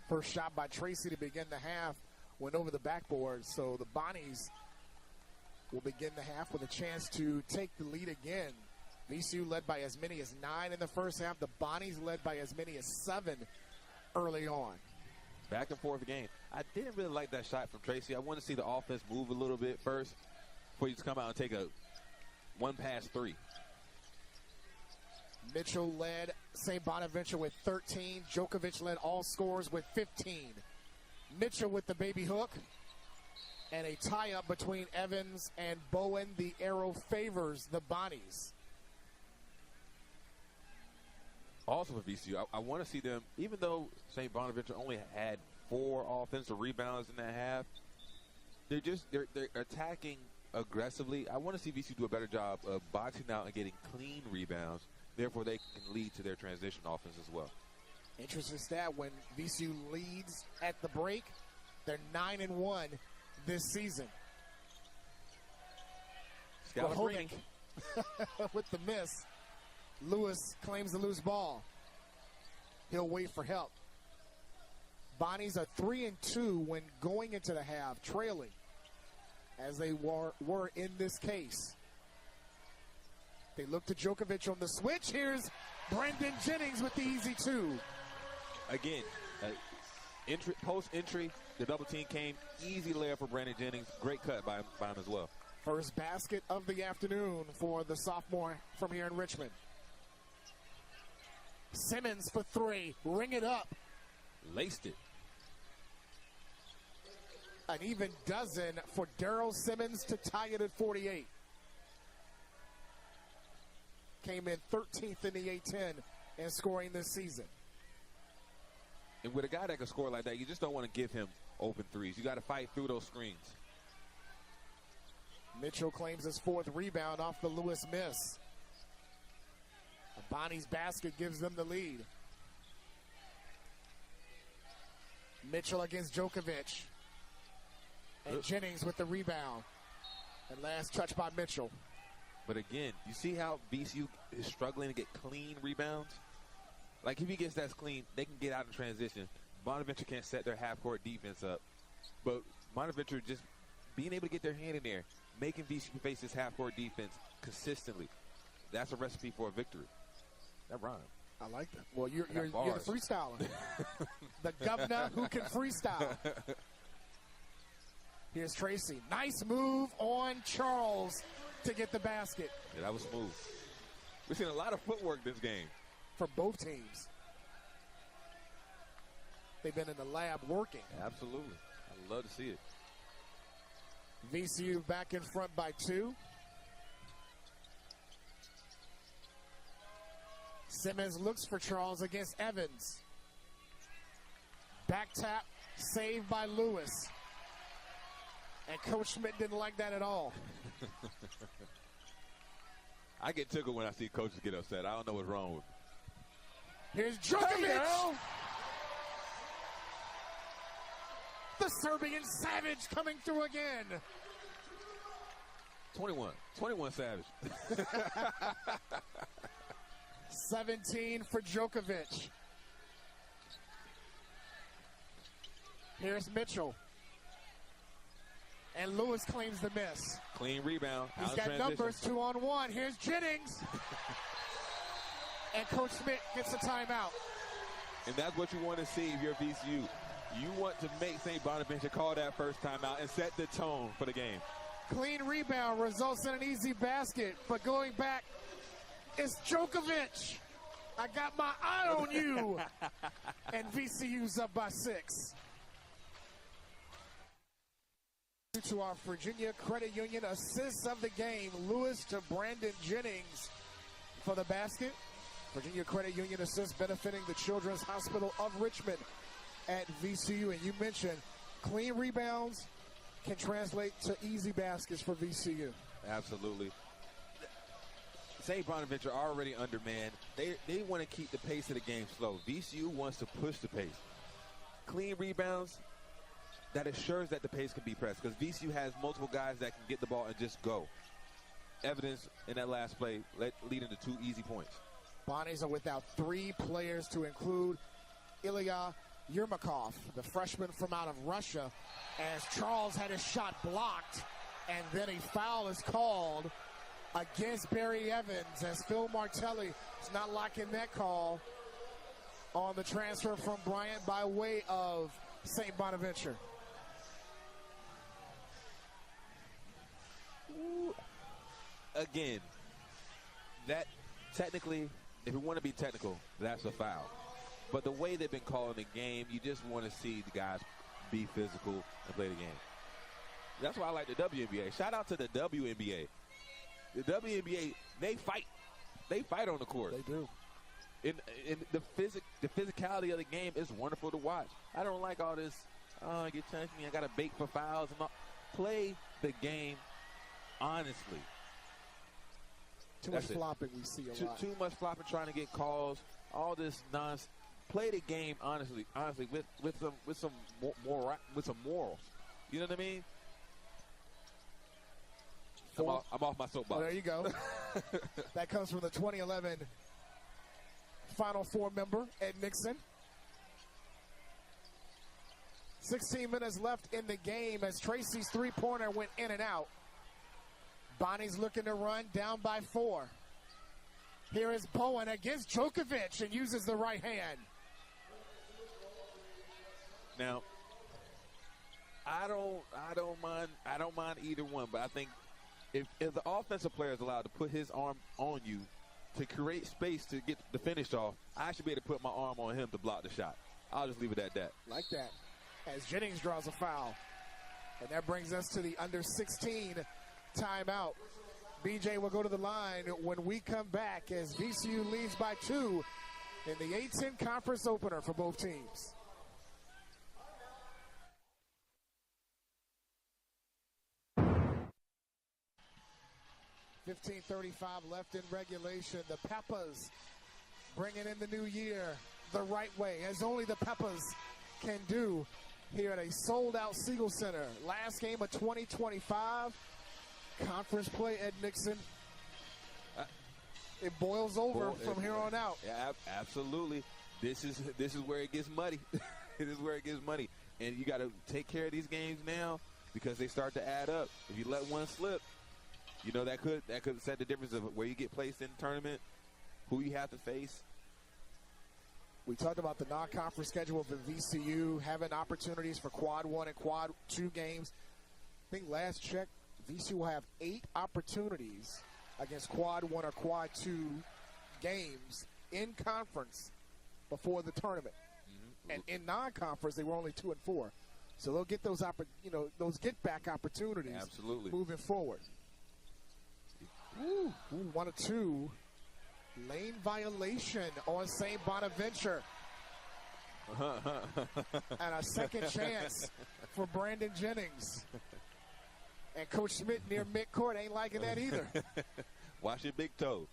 First shot by Tracy to begin the half went over the backboard, so the Bonnies will begin the half with a chance to take the lead again. VCU led by as many as 9 in the first half. The Bonnies led by as many as 7 early on. Back and forth game. I didn't really like that shot from Tracy. I want to see the offense move a little bit first before you just come out and take a one-pass 3. Mitchell led St. Bonaventure with 13. Djokovic led all scorers with 15. Mitchell with the baby hook. And a tie-up between Evans and Bowen. The arrow favors the Bonnies. Also for VCU, I want to see them, even though St. Bonaventure only had 4 offensive rebounds in that half, they're attacking aggressively. I want to see VCU do a better job of boxing out and getting clean rebounds. Therefore, they can lead to their transition offense as well. Interesting stat, when VCU leads at the break, they're 9-1 this season. Scalabrine with the miss. Lewis claims the loose ball. He'll wait for help. Bonnies are 3-2 when going into the half, trailing as they were in this case. They look to Djokovic on the switch. Here's Brendan Jennings with the easy 2. Again, post-entry, the double team came. Easy layup for Brandon Jennings. Great cut by him as well. First basket of the afternoon for the sophomore from here in Richmond. Simmons for 3. Ring it up. Laced it. An even dozen for Darrell Simmons to tie it at 48. Came in 13th in the A-10 in scoring this season. And with a guy that can score like that, you just don't want to give him open threes. You got to fight through those screens. Mitchell claims his 4th rebound off the Lewis miss. Bonnie's basket gives them the lead. Mitchell against Djokovic. And Jennings with the rebound. And last touch by Mitchell. But again, you see how VCU is struggling to get clean rebounds? Like, if he gets that clean, they can get out in transition. Bonaventure can't set their half-court defense up. But Bonaventure just being able to get their hand in there, making VCU face this half-court defense consistently. That's a recipe for a victory. That rhyme. I like that. Well, you're the freestyler. The governor who can freestyle. Here's Tracy. Nice move on Charles to get the basket. Yeah, that was smooth. We've seen a lot of footwork this game. For both teams. They've been in the lab working. Absolutely. I'd love to see it. VCU back in front by 2. Simmons looks for Charles against Evans. Back tap, saved by Lewis. And Coach Schmidt didn't like that at all. I get tickled when I see coaches get upset. I don't know what's wrong with me. Here's Djokovic. The Serbian Savage coming through again. 21 Savage. 17 for Djokovic. Here's Mitchell. And Lewis claims the miss. Clean rebound. He's got numbers 2-on-1. Here's Jennings. And Coach Schmidt gets a timeout. And that's what you want to see if you're VCU. You want to make St. Bonaventure call that first timeout and set the tone for the game. Clean rebound results in an easy basket. But going back, it's Djokovic. I got my eye on you. And VCU's up by 6. To our Virginia Credit Union assists of the game. Lewis to Brandon Jennings for the basket. Virginia Credit Union assists benefiting the Children's Hospital of Richmond at VCU. And you mentioned clean rebounds can translate to easy baskets for VCU. Absolutely. St. Bonaventure already undermanned. They want to keep the pace of the game slow. VCU wants to push the pace. Clean rebounds, that assures that the pace can be pressed because VCU has multiple guys that can get the ball and just go. Evidence in that last play leading to 2 easy points. Bonnies are without 3 players to include Ilya Yermakov, the freshman from out of Russia, as Charles had his shot blocked, and then a foul is called against Barry Evans as Phil Martelli is not liking that call on the transfer from Bryant by way of St. Bonaventure. Again, that technically, if you want to be technical, that's a foul. But the way they've been calling the game, you just want to see the guys be physical and play the game. That's why I like the WNBA. Shout out to the WNBA. The WNBA, they fight. They fight on the court. They do. And the physicality of the game is wonderful to watch. I don't like all this, oh, you touch me, I got to bait for fouls. And all. Play the game honestly. Too much flopping we see a lot. Too much flopping, trying to get calls, all this nonsense. Play the game honestly with some morals. You know what I mean? I'm off my soapbox. Oh, there you go. That comes from the 2011 Final Four member, Ed Nixon. 16 minutes left in the game as Tracy's three-pointer went in and out. Bonnie's looking to run down by 4. Here is Bowen against Djokovic and uses the right hand. Now, I don't mind either one, but I think if the offensive player is allowed to put his arm on you to create space to get the finish off, I should be able to put my arm on him to block the shot. I'll just leave it at that. Like that. As Jennings draws a foul. And that brings us to the under 16 timeout. BJ will go to the line when we come back as VCU leads by 2 in the A-10 conference opener for both teams. 15:35 left in regulation. The Peppers bringing in the new year the right way, as only the Peppers can do here at a sold-out Siegel Center. Last game of 2025. Conference play, Ed Nixon. It boils over from here on out. Yeah, absolutely. This is where it gets muddy. This is where it gets muddy. And you got to take care of these games now because they start to add up. If you let one slip, you know that could set the difference of where you get placed in the tournament, who you have to face. We talked about the non-conference schedule for VCU, having opportunities for quad 1 and quad 2 games. I think last check, VCU will have 8 opportunities against quad 1 or quad 2 games in conference before the tournament. Mm-hmm. And in non-conference, they were only 2 and 4. So they'll get those those get-back opportunities. Absolutely. Moving forward. Ooh, 1 or 2. Lane violation on St. Bonaventure. And a second chance for Brandon Jennings. And Coach Smith near midcourt ain't liking that either. Watch your big toe.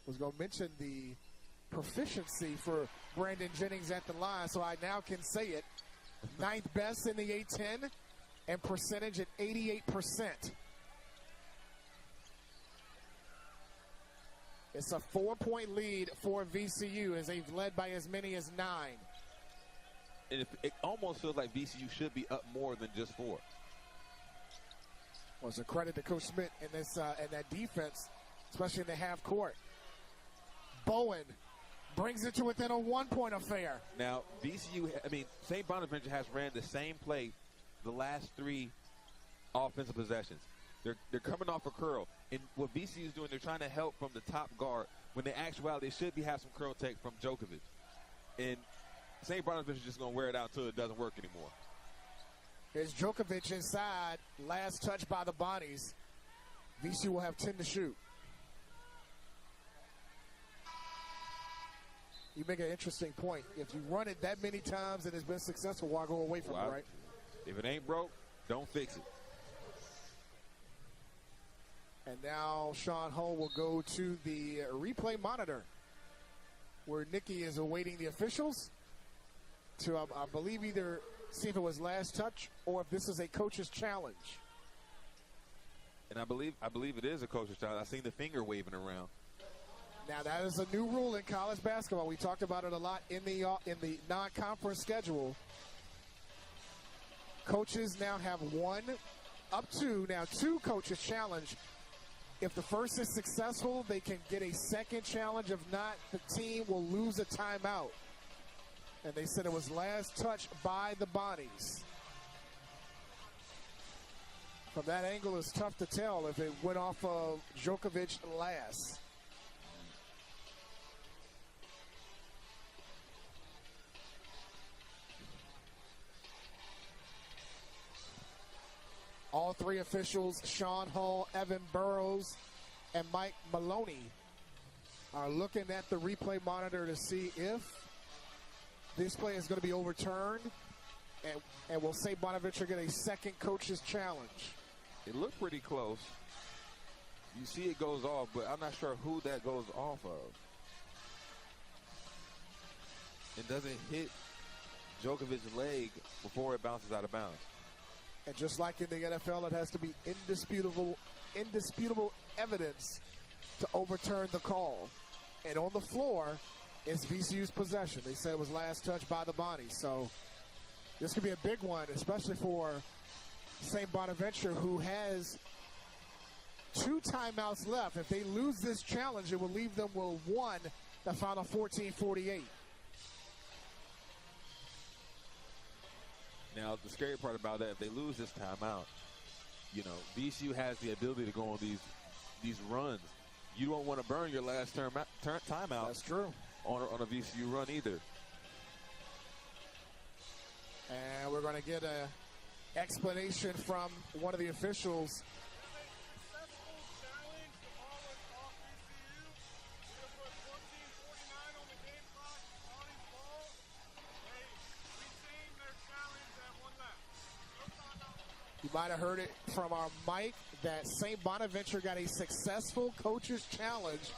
Was going to mention the proficiency for Brandon Jennings at the line, so I now can say it. 9th best in the A10 and percentage at 88%. It's a 4-point lead for VCU as they've led by as many as 9. And it almost feels like VCU should be up more than just 4. Well, it's a credit to Coach Smith in this and that defense, especially in the half court. Bowen brings it to within a 1-point affair. Now, VCU, St. Bonaventure has ran the same play the last 3 offensive possessions. They're coming off a curl. And what VCU is doing, they're trying to help from the top guard when in actuality they should have some curl take from Djokovic. And St. Bonaventure is just going to wear it out until it doesn't work anymore. Here's Djokovic inside. Last touch by the Bonnies. VCU will have 10 to shoot. You make an interesting point. If you run it that many times and it's been successful, why go away from it, right? If it ain't broke, don't fix it. And now Sean Hull will go to the replay monitor where Nikki is awaiting the officials to, I believe, either see if it was last touch or if this is a coach's challenge. And I believe it is a coach's challenge. I seen the finger waving around. Now that is a new rule in college basketball. We talked about it a lot in the non-conference schedule. Coaches now have 1 up to now 2 coaches challenge. If the first is successful, they can get a second challenge. If not, the team will lose a timeout. And they said it was last touch by the Bonnies. From that angle, it's tough to tell if it went off of Djokovic last. All 3 officials, Sean Hall, Evan Burrows, and Mike Maloney, are looking at the replay monitor to see if this play is going to be overturned, and will St. Bonaventure get a second coach's challenge. It looked pretty close. You see it goes off, but I'm not sure who that goes off of. It doesn't hit Djokovic's leg before it bounces out of bounds. And just like in the NFL, it has to be indisputable evidence to overturn the call. And on the floor is VCU's possession. They said it was last touch by the Bonnies. So this could be a big one, especially for St. Bonaventure, who has 2 timeouts left. If they lose this challenge, it will leave them with 1 the final 14-48. Now, the scary part about that, if they lose this timeout, VCU has the ability to go on these runs. You don't want to burn your last timeout. That's true. On a VCU run either. And we're going to get an explanation from one of the officials. You might have heard it from our mic that St. Bonaventure got a successful coach's challenge.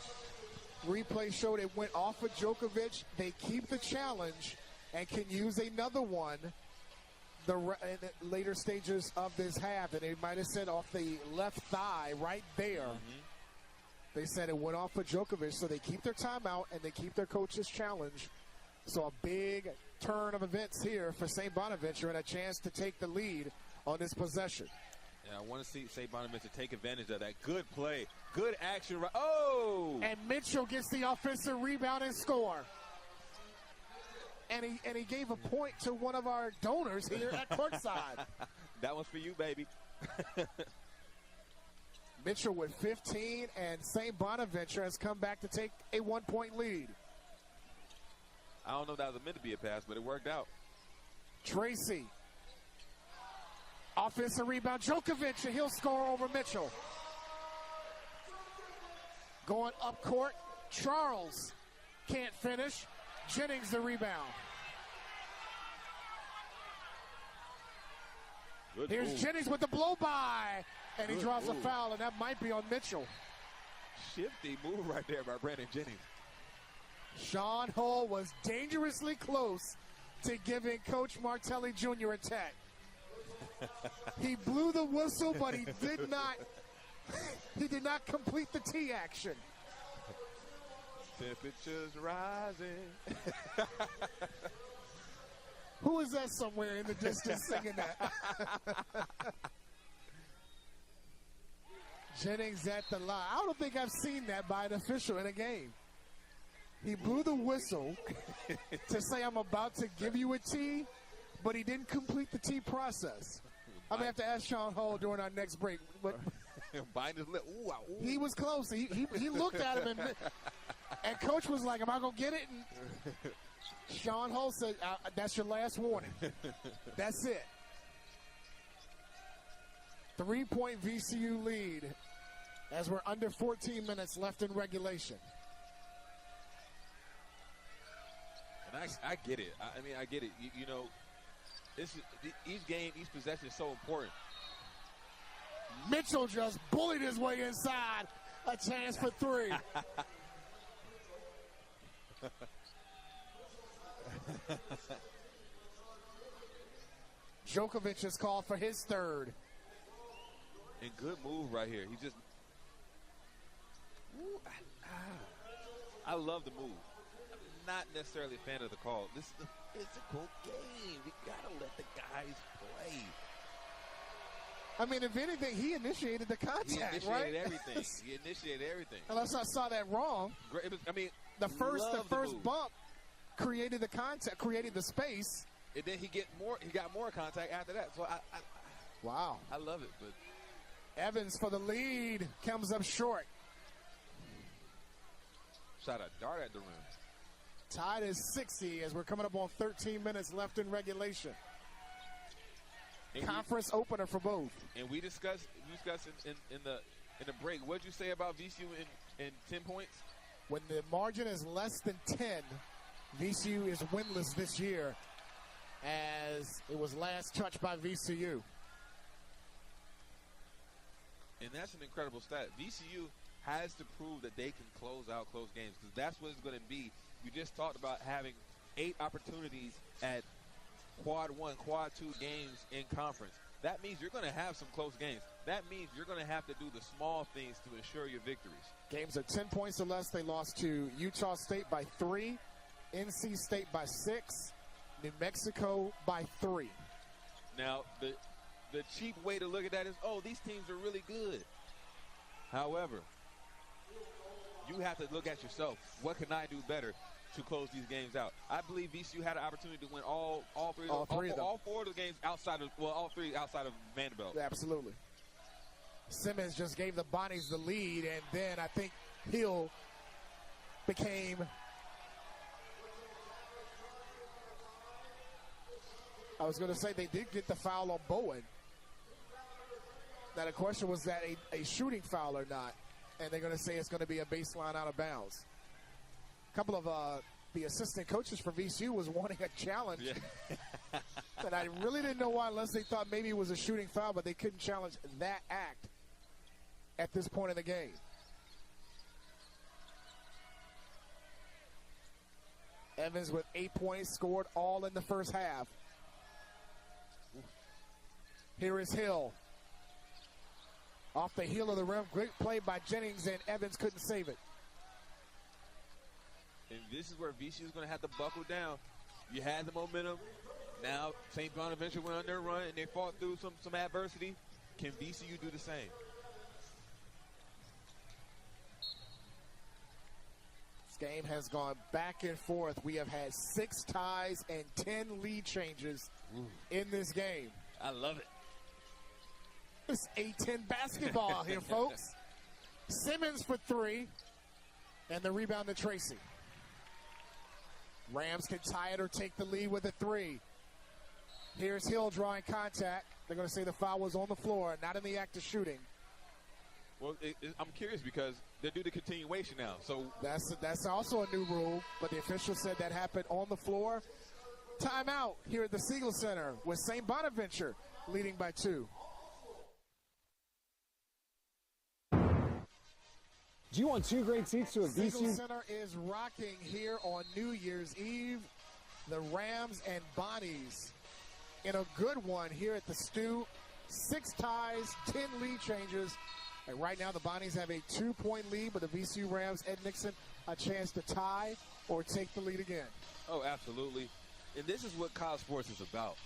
Replay showed it went off of Djokovic. They keep the challenge and can use another one in the later stages of this half. And they might have said off the left thigh right there. Mm-hmm. They said it went off of Djokovic, so they keep their timeout and they keep their coach's challenge. So a big turn of events here for St. Bonaventure and a chance to take the lead on this possession. Yeah, I want to see St. Bonaventure take advantage of that. Good play. Good action. Oh! And Mitchell gets the offensive rebound and score. And he gave a point to one of our donors here at courtside. That one's for you, baby. Mitchell with 15, and St. Bonaventure has come back to take a 1-point lead. I don't know if that was meant to be a pass, but it worked out. Tracy. Offensive rebound. Djokovic, and he'll score over Mitchell. Going up court. Charles can't finish. Jennings the rebound. Good Here's move. Jennings with the blow-by, and he draws a foul, and that might be on Mitchell. Shifty move right there by Brandon Jennings. Sean Hull was dangerously close to giving Coach Martelli Jr. a tech. He blew the whistle, but he did not complete the T action. Temperatures rising. Who is that somewhere in the distance singing that? Jennings at the line. I don't think I've seen that by an official in a game. He blew the whistle to say, I'm about to give you a tee, but he didn't complete the tee process. I'm going to have to ask Sean Hall during our next break. But bind his lip. Ooh, ooh. He was close. He looked at him, and Coach was like, am I going to get it? And Sean Hall said, that's your last warning. That's it. 3-point VCU lead as we're under 14 minutes left in regulation. And I get it. I mean, I get it. You know, each game, each possession is so important. Mitchell just bullied his way inside. A chance for three. Djokovic is called for his third. And good move right here. He just... Ooh, I love the move. I'm not necessarily a fan of the call. This is a physical game. We got to let the guys play. I mean, if anything, he initiated the contact, He initiated right? everything. He initiated everything. Unless I saw that wrong. Great. I mean, the first move. bump created the contact, created the space. And then he got more contact after that. So Wow. I love it. But Evans for the lead comes up short. shot a dart at the rim. Tied is 60 as we're coming up on 13 minutes left in regulation. And Conference opener for both. And we discussed in the break. What'd you say about VCU in 10 points? When the margin is less than 10, VCU is winless this year, as it was last touched by VCU. And that's an incredible stat. VCU has to prove that they can close out close games, because that's what it's going to be. You just talked about having 8 opportunities at quad 1, quad 2 games in conference. That means you're going to have some close games. That means you're going to have to do the small things to ensure your victories. Games are 10 points or less. They lost to Utah State by 3, NC State by 6, New Mexico by 3. Now, the cheap way to look at that is, oh, these teams are really good. However, you have to look at yourself. What can I do better to close these games out? I believe VCU had an opportunity to win all 4 of the games outside of, well, all 3 outside of Vanderbilt. Absolutely. Simmons just gave the Bonnies the lead, and then I think Hill became I was going to say they did get the foul on Bowen. Now the question was that a shooting foul or not, and they're going to say it's going to be a baseline out of bounds. A couple of the assistant coaches for VCU was wanting a challenge And I really didn't know why, unless they thought maybe it was a shooting foul, but they couldn't challenge that act at this point in the game. Evans with 8 points, scored all in the first half. Here is Hill. Off the heel of the rim, great play by Jennings, and Evans couldn't save it. And this is where VCU is going to have to buckle down. You had the momentum. Now St. Bonaventure went on their run, and they fought through some adversity. Can VCU do the same? This game has gone back and forth. We have had 6 ties and 10 lead changes in this game. I love it. It's A-10 basketball here, folks. Simmons for 3, and the rebound to Tracy. Rams can tie it or take the lead with a 3. Here's Hill drawing contact. They're going to say the foul was on the floor, not in the act of shooting. Well, I'm curious because they're due to continuation now. So that's also a new rule, but the official said that happened on the floor. Timeout here at the Siegel Center with St. Bonaventure leading by 2. Do you want 2 great seats to a VCU? Siegel Center is rocking here on New Year's Eve. The Rams and Bonnies in a good one here at the Stew. 6 ties, 10 lead changes. And right now the Bonnies have a 2-point lead, but the VCU Rams, Ed Nixon, a chance to tie or take the lead again. Oh, absolutely. And this is what college sports is about.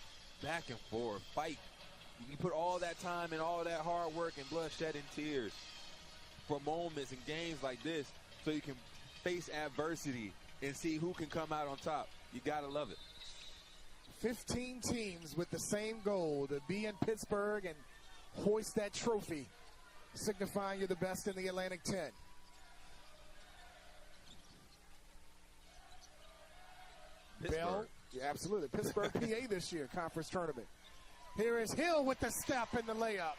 Back and forth, fight. You put all that time and all that hard work and bloodshed and tears for moments and games like this so you can face adversity and see who can come out on top. You got to love it. 15 teams with the same goal, to be in Pittsburgh and hoist that trophy, signifying you're the best in the Atlantic 10. Bell, yeah, absolutely. Pittsburgh, PA this year, conference tournament. Here is Hill with the step and the layup.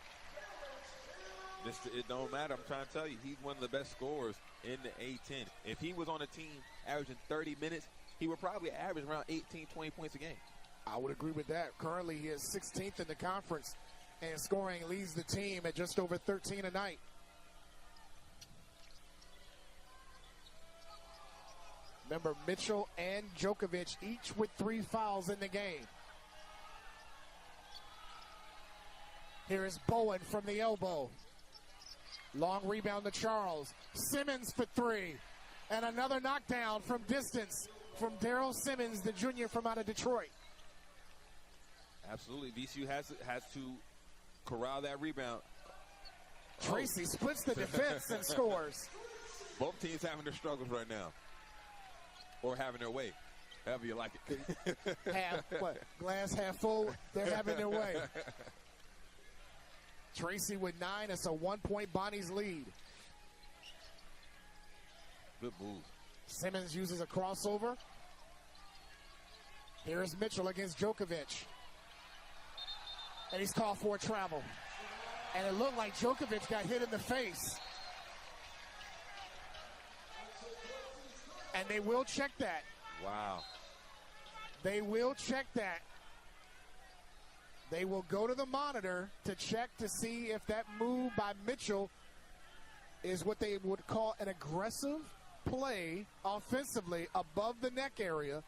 It don't matter. I'm trying to tell you, he's one of the best scorers in the A-10. If he was on a team averaging 30 minutes, he would probably average around 18, 20 points a game. I would agree with that. Currently, he is 16th in the conference, and scoring leads the team at just over 13 a night. Remember, Mitchell and Djokovic each with 3 fouls in the game. Here is Bowen from the elbow. Long rebound to Charles. Simmons for 3. And another knockdown from distance from Daryl Simmons, the junior from out of Detroit. Absolutely. VCU has to corral that rebound. Tracy splits the defense and scores. Both teams having their struggles right now. Or having their way. However you like it. Glass half full. They're having their way. Tracy with 9. It's a 1-point Bonnie's lead. Good move. Simmons uses a crossover. Here's Mitchell against Djokovic. And he's called for a travel. And it looked like Djokovic got hit in the face. And they will check that. Wow. They will check that. They will go to the monitor to check to see if that move by Mitchell is what they would call an aggressive play offensively above the neck area.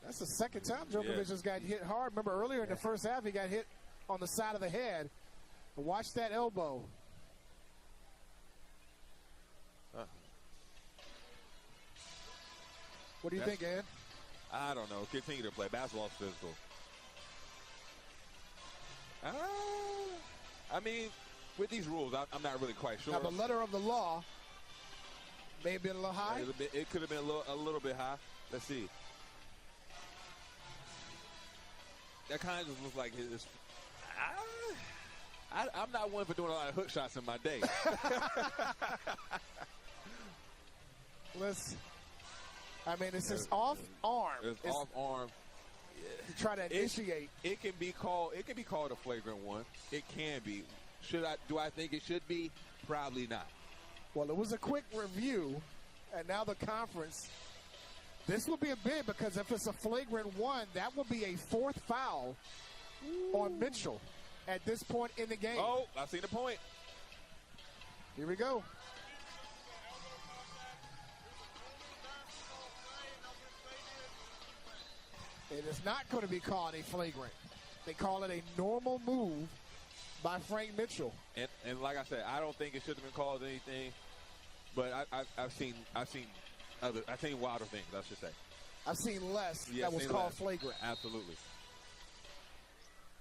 That's the second time Djokovic has got hit hard. Remember earlier in the first half, he got hit on the side of the head. Watch that elbow. What do you think, Ed? I don't know. Continue to play. Basketball's physical. I mean, with these rules, I'm not really quite sure. Now, the letter of the law may have been a little high. It could have been a little bit high. Let's see. That kind of just looks like his. I'm not one for doing a lot of hook shots in my day. It's his off arm. It's off arm. To try to initiate. It can be called a flagrant one. It can be. Do I think it should be? Probably not. Well, it was a quick review, and now the conference This will be a big because if it's a flagrant one, that will be a fourth foul on Mitchell at this point in the game. Oh, I see the point. Here we go. It is not going to be called a flagrant. They call it a normal move by Frank Mitchell. And like I said, I don't think it should have been called anything, but I've seen wilder things, I should say. I've seen less that was called flagrant. Absolutely.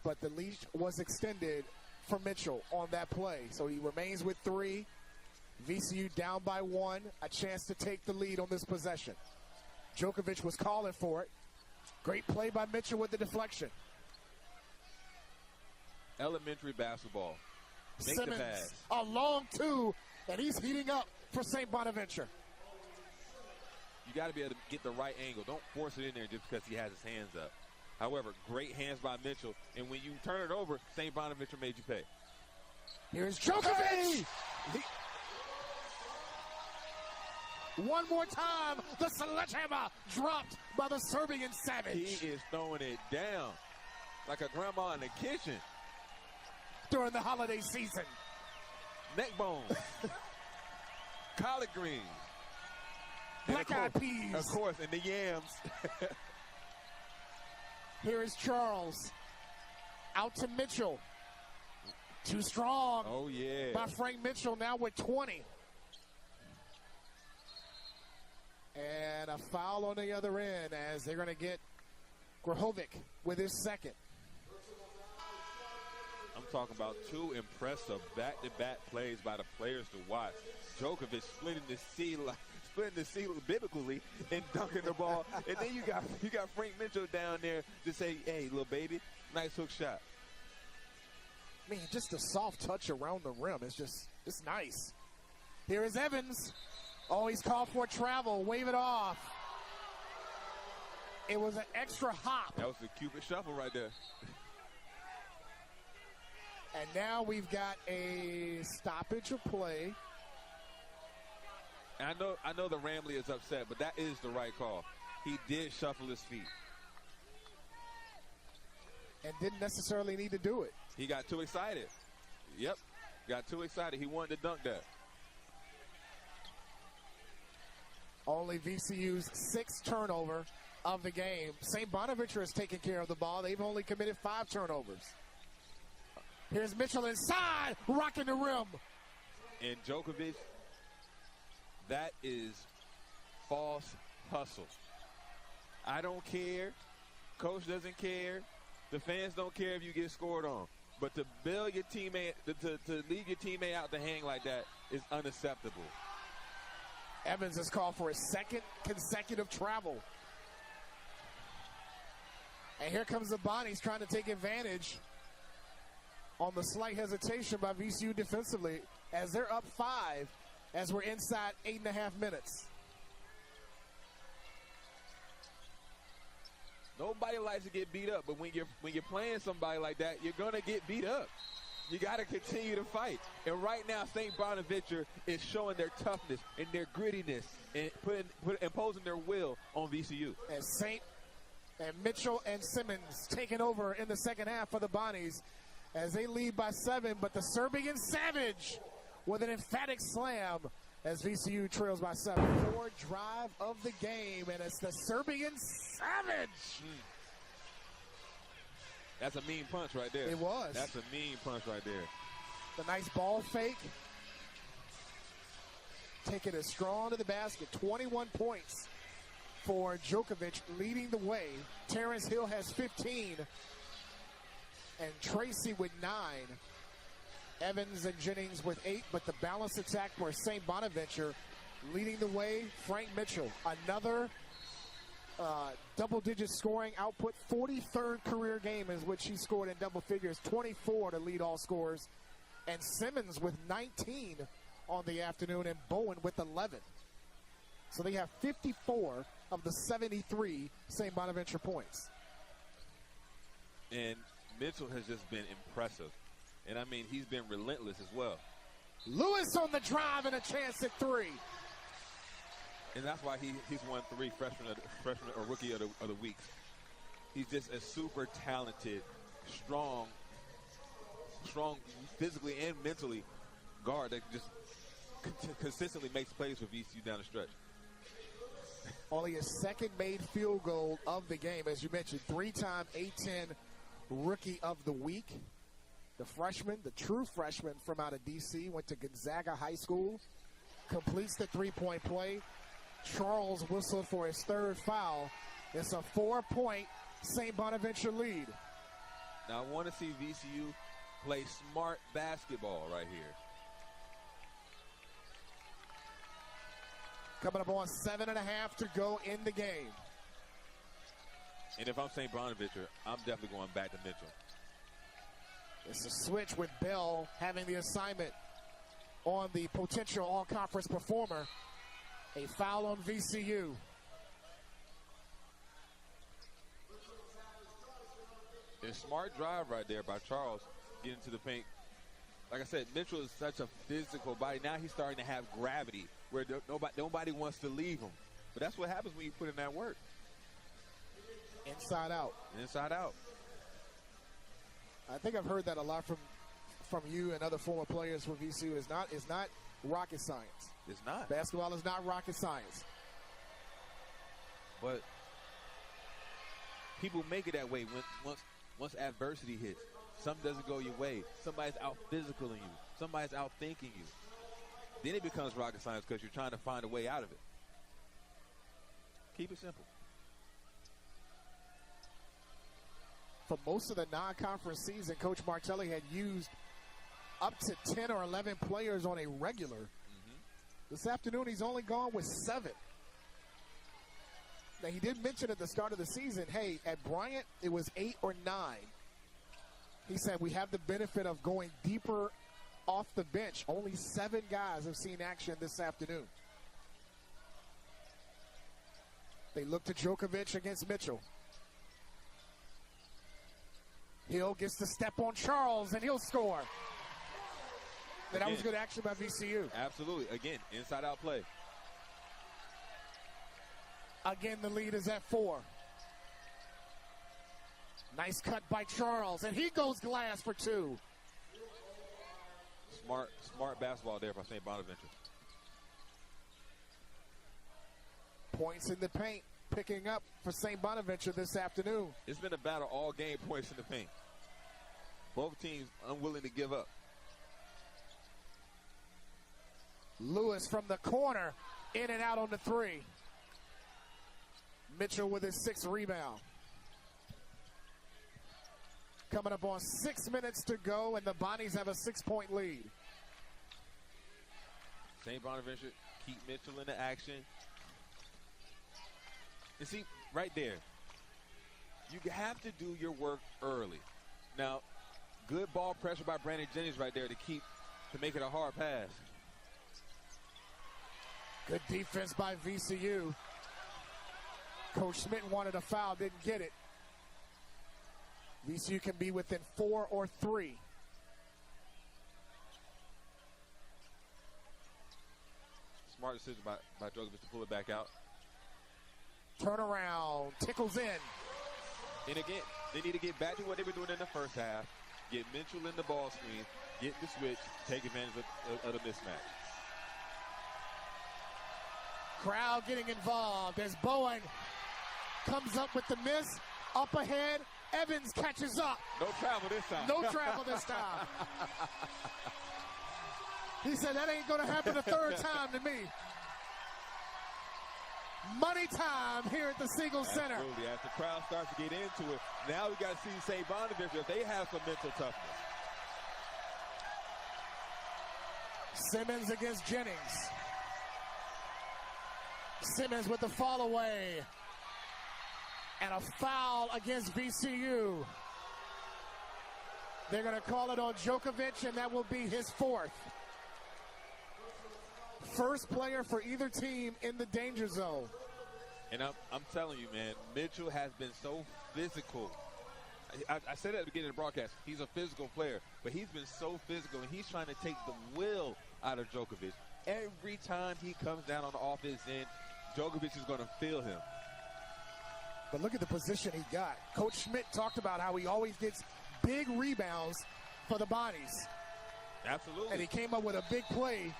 But the leash was extended for Mitchell on that play. So he remains with 3. VCU down by 1. A chance to take the lead on this possession. Djokovic was calling for it. Great play by Mitchell with the deflection. Elementary basketball. Make Simmons, the pass. a long 2, and he's heating up for St. Bonaventure. You got to be able to get the right angle. Don't force it in there just because he has his hands up. However, great hands by Mitchell, and when you turn it over, St. Bonaventure made you pay. Here's Djokovic! One more time, the sledgehammer dropped by the Serbian Savage. He is throwing it down like a grandma in the kitchen. During the holiday season. Neck bones. Collard greens. Black-eyed peas. Of course, and the yams. Here is Charles. Out to Mitchell. Too strong. Oh, yeah. By Frank Mitchell, now with 20. And a foul on the other end as they're going to get Grahovic with his second. I'm talking about 2 impressive back-to-back plays by the players to watch. Djokovic splitting the sea biblically and dunking the ball. And then you got Frank Mitchell down there to say, hey, little baby, nice hook shot. Man, just a soft touch around the rim. It's nice. Here is Evans. Oh, he's called for travel. Wave it off. It was an extra hop. That was the Cupid shuffle right there. And now we've got a stoppage of play. And I know the Ramley is upset, but that is the right call. He did shuffle his feet. And didn't necessarily need to do it. He got too excited. Yep, got too excited. He wanted to dunk that. Only VCU's 6th turnover of the game. St. Bonaventure has taken care of the ball. They've only committed 5 turnovers. Here's Mitchell inside, rocking the rim. And Djokovic, that is false hustle. I don't care. Coach doesn't care. The fans don't care if you get scored on. But to build your teammate, to leave your teammate out to hang like that is unacceptable. Evans has called for his 2nd consecutive travel. And here comes the Bonnies trying to take advantage on the slight hesitation by VCU defensively as they're up 5 as we're inside 8.5 minutes. Nobody likes to get beat up, but when you're playing somebody like that, you're gonna get beat up. You got to continue to fight. And right now, St. Bonaventure is showing their toughness and their grittiness and imposing their will on VCU. And Mitchell and Simmons taking over in the second half for the Bonnies as they lead by 7, but the Serbian Savage with an emphatic slam as VCU trails by 7. 4th drive of the game, and it's the Serbian Savage. That's a mean punch right there. It was. That's a mean punch right there. The nice ball fake. Taking it strong to the basket. 21 points for Djokovic, leading the way. Terrence Hill has 15. And Tracy with 9. Evans and Jennings with 8. But the balanced attack for St. Bonaventure leading the way. Frank Mitchell, another double-digit scoring output. 43rd career game is which he scored in double figures. 24 to lead all scorers. And Simmons with 19 on the afternoon, and Bowen with 11. So they have 54 of the 73 St. Bonaventure points. And Mitchell has just been impressive. And, I mean, he's been relentless as well. Lewis on the drive and a chance at 3. And that's why he's won 3 freshman or rookie of the week. He's just a super talented, strong physically and mentally guard that just consistently makes plays for VCU down the stretch. Only his second made field goal of the game, as you mentioned, 3-time A-10 Rookie of the Week. The freshman, the true freshman from out of D.C., went to Gonzaga High School, completes the three-point play. Charles whistled for his 3rd foul. It's a 4-point St. Bonaventure lead. Now, I want to see VCU play smart basketball right here. Coming up on 7.5 to go in the game. And if I'm St. Bonaventure, I'm definitely going back to Mitchell. It's a switch with Bell having the assignment on the potential all-conference performer. A foul on VCU. A smart drive right there by Charles, getting to the paint. Like I said, Mitchell is such a physical body. Now he's starting to have gravity where nobody wants to leave him. But that's what happens when you put in that work. Inside out. Inside out. I think I've heard that a lot from you and other former players for VCU. It's not rocket science. It's not. Basketball is not rocket science. But people make it that way once adversity hits. Something doesn't go your way. Somebody's out physicaling you. Somebody's out thinking you. Then it becomes rocket science because you're trying to find a way out of it. Keep it simple. For most of the non-conference season, Coach Martelli had used up to 10 or 11 players on a regular. This afternoon, he's only gone with 7. Now, he did mention at the start of the season, hey, at Bryant, it was 8 or 9. He said, we have the benefit of going deeper off the bench. Only 7 guys have seen action this afternoon. They look to Djokovic against Mitchell. Hill gets the step on Charles, and he'll score. That was good action by VCU. Absolutely. Again, inside-out play. Again, the lead is at 4. Nice cut by Charles, and he goes glass for 2. Smart basketball there by St. Bonaventure. Points in the paint picking up for St. Bonaventure this afternoon. It's been a battle all game, points in the paint. Both teams unwilling to give up. Lewis from the corner, in and out on the 3. Mitchell with his 6th rebound. Coming up on 6 minutes to go, and the Bonnies have a 6-point lead. St. Bonaventure keep Mitchell in the action. And see, right there, you have to do your work early. Now, good ball pressure by Brandon Jennings right there to make it a hard pass. Good defense by VCU. Coach Smith wanted a foul, didn't get it. VCU can be within 4 or 3. Smart decision by Djokovic to pull it back out. Turnaround, tickles in. And again, they need to get back to what they were doing in the first half. Get Mitchell in the ball screen, get the switch, take advantage of the mismatch. Crowd getting involved as Bowen comes up with the miss. Up ahead, Evans catches up. No travel this time. No travel this time. He said, that ain't going to happen a third time to me. Money time here at the Siegel Center. Absolutely. As the crowd starts to get into it, now we got to see St. Bonaventure if they have some mental toughness. Simmons against Jennings. Simmons with the fall away. And a foul against VCU. They're going to call it on Djokovic, and that will be his 4th. First player for either team in the danger zone. And I'm telling you, man, Mitchell has been so physical. I said at the beginning of the broadcast, he's a physical player, but he's been so physical, and he's trying to take the will out of Djokovic. Every time he comes down on the offense end, Djokovic is going to feel him. But look at the position he got. Coach Schmidt talked about how he always gets big rebounds for the bodies. Absolutely. And he came up with a big play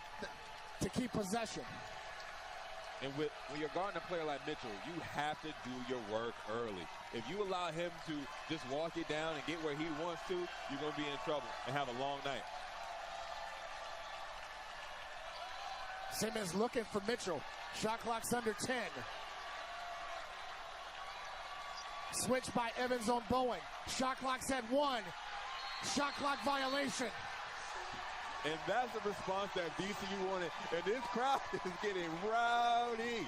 to keep possession. And when you're guarding a player like Mitchell, you have to do your work early. If you allow him to just walk it down and get where he wants to, you're going to be in trouble and have a long night. Simmons looking for Mitchell. Shot clock's under 10. Switch by Evans on Bowen. Shot clock's at 1. Shot clock violation. And that's the response that VCU wanted. And this crowd is getting rowdy.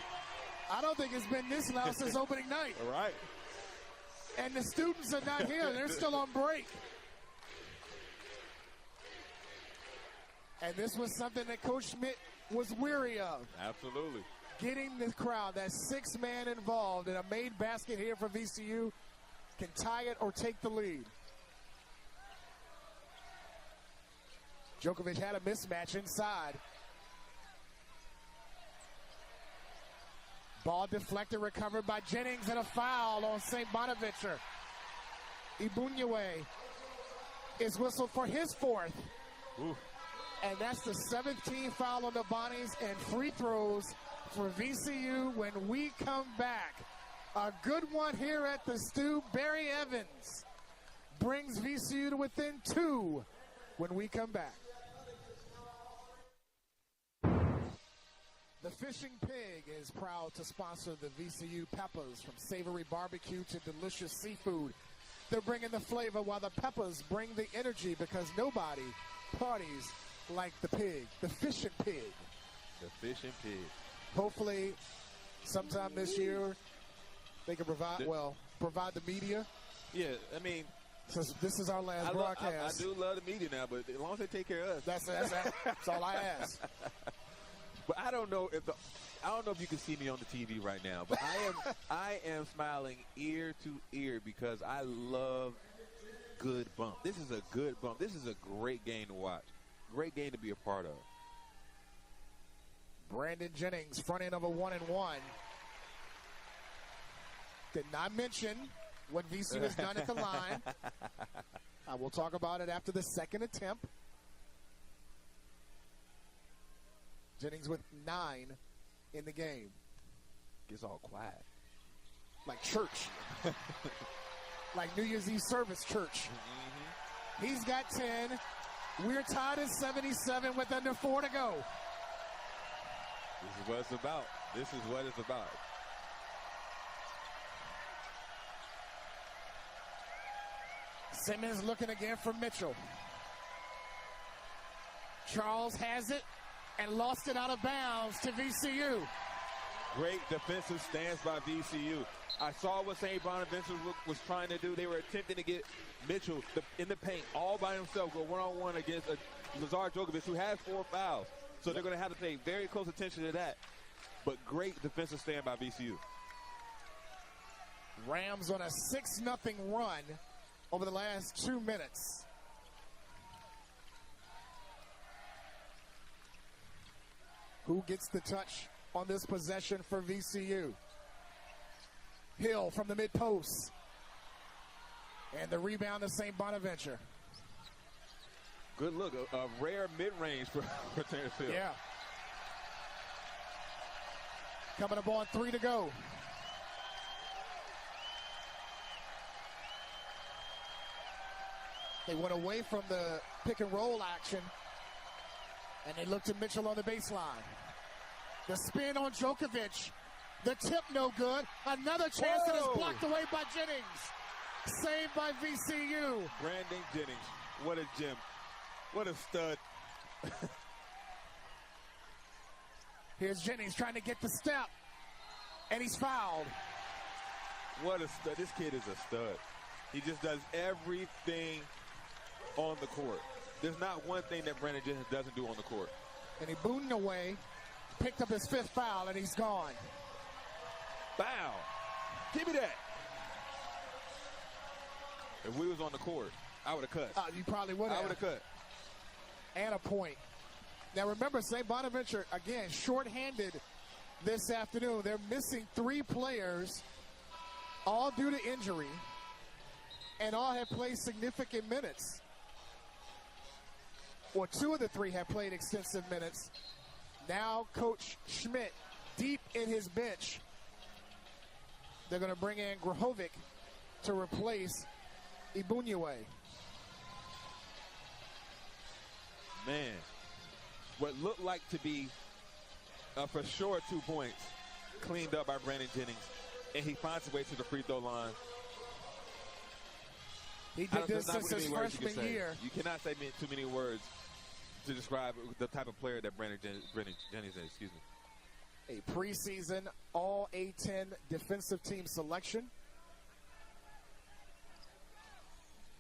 I don't think it's been this loud since opening night. All right. And the students are not here. They're still on break. And this was something that Coach Schmidt was weary of. Absolutely. Getting the crowd, that 6-man involved in a made basket here for VCU, can tie it or take the lead. Djokovic had a mismatch inside. Ball deflected, recovered by Jennings, and a foul on St. Bonaventure. Ibunyewe is whistled for his 4th. Ooh. And that's the 17th foul on the Bonnies, and free throws for VCU when we come back. A good one here at the Stew. Barry Evans brings VCU to within 2 when we come back. The Fishing Pig is proud to sponsor the VCU Peppers. From savory barbecue to delicious seafood, they're bringing the flavor while the Peppers bring the energy, because nobody parties like the pig, the Fishing Pig. The Fishing Pig. Hopefully, sometime this year, they can provide the media. Yeah, I mean, since this is our last broadcast. I do love the media now, but as long as they take care of us. That's all I ask. But I don't know if you can see me on the TV right now, but I am smiling ear to ear because I love good bump. This is a good bump. This is a great game to watch. Great game to be a part of. Brandon Jennings, front end of a 1-and-1. Did not mention what VCU has done at the line. I will talk about it after the second attempt. Jennings with 9 in the game. Gets all quiet. Like church. Like New Year's Eve service church. Mm-hmm. He's got 10. We're tied at 77 with under 4 to go. This is what it's about. This is what it's about. Simmons looking again for Mitchell. Charles has it and lost it out of bounds to VCU. Great defensive stance by VCU. I saw what St. Bonaventure was trying to do. They were attempting to get Mitchell in the paint all by himself, go one-on-one against Lazar Djokovic, who has 4 fouls. So they're going to have to pay very close attention to that. But great defensive stand by VCU. Rams on a 6-0 run over the last 2 minutes. Who gets the touch on this possession for VCU? Hill from the mid-post. And the rebound to St. Bonaventure. Good look, a rare mid-range for Terrence Hill. Yeah. Coming up on 3 to go. They went away from the pick and roll action, and they looked to Mitchell on the baseline. The spin on Djokovic. The tip no good. Another chance that is blocked away by Jennings. Saved by VCU. Brandon Jennings. What a gem. What a stud. Here's Jennings trying to get the step. And he's fouled. What a stud. This kid is a stud. He just does everything on the court. There's not one thing that Brandon Jennings doesn't do on the court. And he booted away, picked up his 5th foul, and he's gone. Foul. Give me that. If we was on the court, I would have cut. You probably would have. I would have cut. And a point. Now remember, St. Bonaventure, again, shorthanded this afternoon. They're missing 3 players, all due to injury, and all have played significant minutes. Well, 2 of the 3 have played extensive minutes. Now Coach Schmidt deep in his bench. They're going to bring in Grahovic to replace Ibunyue. Man, what looked like to be for sure 2 points cleaned up by Brandon Jennings, and he finds his way to the free throw line. He did this since his freshman year. You cannot say too many words to describe the type of player that Brandon Jennings is. Excuse me. A preseason All A-10 defensive team selection.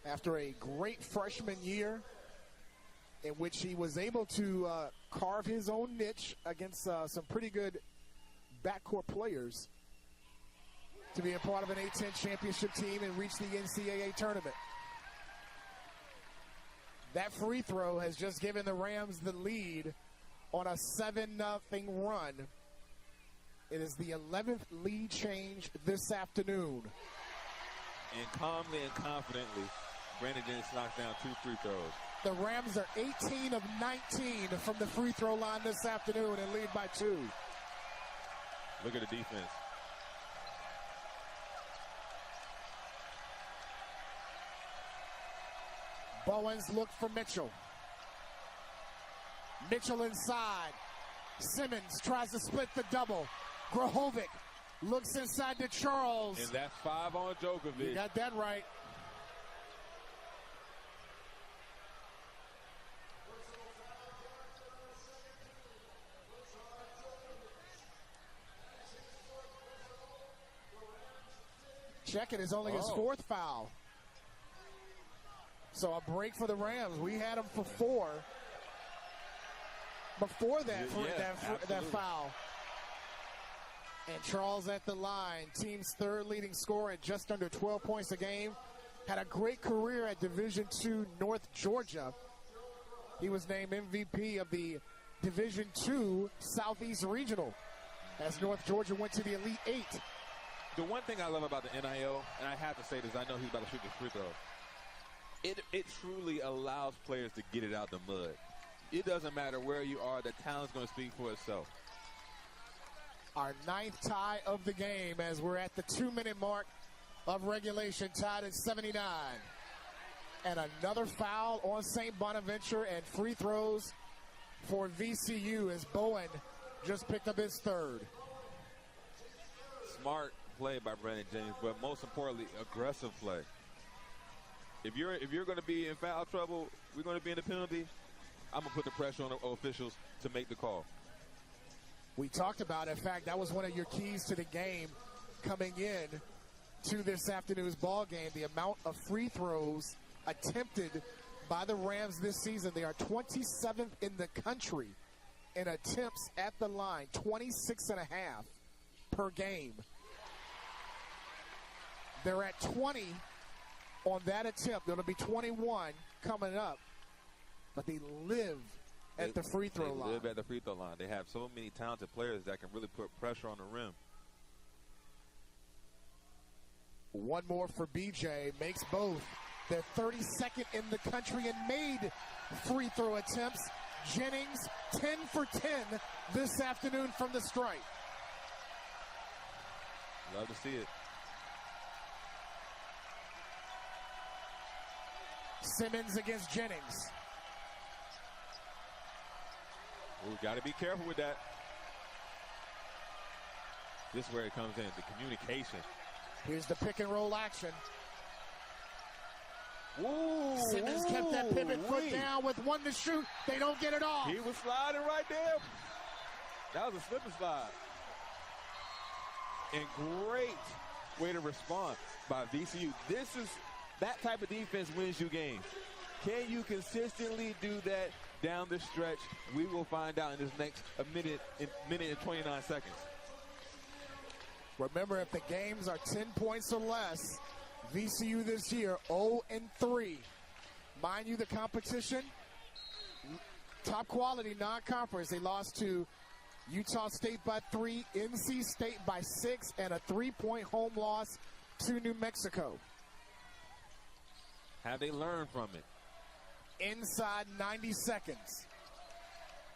After a great freshman year in which he was able to carve his own niche against some pretty good backcourt players to be a part of an A-10 championship team and reach the NCAA tournament. That free throw has just given the Rams the lead on a 7-0 run. It is the 11th lead change this afternoon. And calmly and confidently, Brandon Jennings knocks down 2 free throws. The Rams are 18 of 19 from the free throw line this afternoon and lead by 2. Look at the defense. Bowens look for Mitchell. Mitchell inside. Simmons tries to split the double. Grahovic looks inside to Charles. And that's 5 on Djokovic. You got that right. Check it is only his 4th foul. So a break for the Rams. We had him for 4 before that foul. And Charles at the line, team's 3rd leading scorer at just under 12 points a game. Had a great career at Division II North Georgia. He was named MVP of the Division II Southeast Regional as North Georgia went to the Elite 8. The one thing I love about the NIL, and I have to say this, I know he's about to shoot this free throw. It truly allows players to get it out the mud. It doesn't matter where you are, the talent's going to speak for itself. Our 9th tie of the game as we're at the 2-minute mark of regulation, tied at 79. And another foul on St. Bonaventure and free throws for VCU as Bowen just picked up his 3rd. Smart play by Brandon Jennings, but most importantly, aggressive play. If you're going to be in foul trouble, we're going to be in the penalty, I'm going to put the pressure on the officials to make the call. We talked about, in fact, that was one of your keys to the game coming in to this afternoon's ball game, the amount of free throws attempted by the Rams this season. They are 27th in the country in attempts at the line, 26.5 per game. They're at 20 on that attempt. It'll be 21 coming up, but they live at the free throw line. They live at the free throw line. They have so many talented players that can really put pressure on the rim. One more for BJ, makes both. They're 32nd in the country in made free throw attempts. Jennings, 10 for 10 this afternoon from the stripe. Love to see it. Simmons against Jennings. We got to be careful with that. This is where it comes in, the communication. Here's the pick and roll action. Ooh, Simmons kept that pivot foot down with 1 to shoot. They don't get it off. He was sliding right there. That was a slip and slide. And great way to respond by VCU. That type of defense wins you games. Can you consistently do that down the stretch? We will find out in this next minute and 29 seconds. Remember, if the games are 10 points or less, VCU this year 0-3. Mind you, the competition, top quality non-conference. They lost to Utah State by 3, NC State by 6, and a 3-point home loss to New Mexico. Have they learned from it? Inside 90 seconds.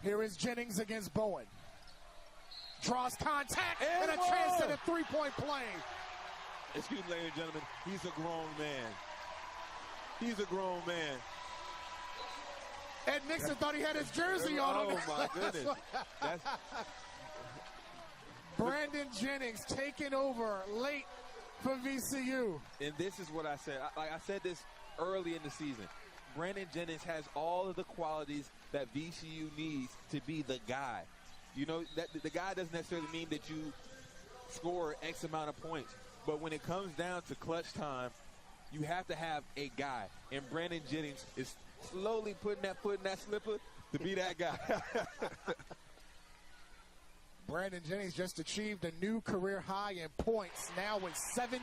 Here is Jennings against Bowen. Draws contact and a chance at a 3-point play. Excuse me, ladies and gentlemen. He's a grown man. He's a grown man. Ed Nixon thought he had his jersey on him. Oh, my goodness. Brandon Jennings taking over late for VCU. And this is what I said. I said this early in the season. Brandon Jennings has all of the qualities that VCU needs to be the guy. You know, that the guy doesn't necessarily mean that you score X amount of points. But when it comes down to clutch time, you have to have a guy. And Brandon Jennings is slowly putting that foot in that slipper to be that guy. Brandon Jennings just achieved a new career high in points, now with 17.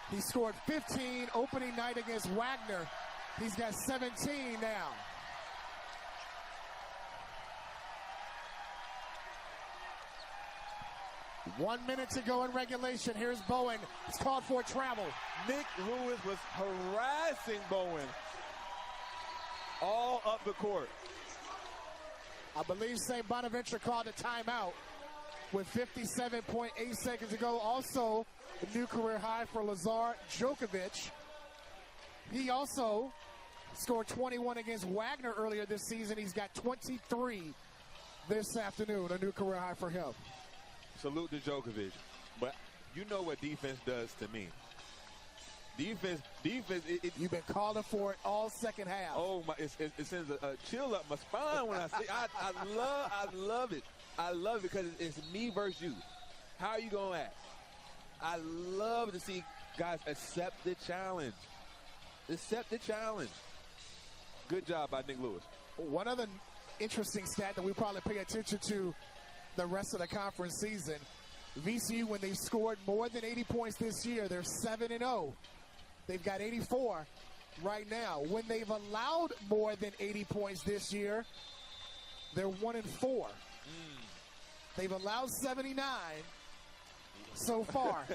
He scored 15 opening night against Wagner. He's got 17 now. One minute to go in regulation. Here's Bowen. It's called for travel. Nick Lewis was harassing Bowen all up the court. I believe St. Bonaventure called a timeout with 57.8 seconds to go. Also, a new career high for Lazar Djokovic. He also scored 21 against Wagner earlier this season. He's got 23 this afternoon, a new career high for him. Salute to Djokovic. But you know what defense does to me. Defense. You've been calling for it all second half. Oh my! It sends a chill up my spine when I see. I love it. I love it because it's me versus you. How are you gonna act? I love to see guys accept the challenge. Accept the challenge. Good job by Nick Lewis. One other interesting stat that we probably pay attention to the rest of the conference season. VCU, when they scored more than 80 points this year, they're 7-0. They've got 84 right now. When they've allowed more than 80 points this year, they're 1-4. They've allowed 79 so far.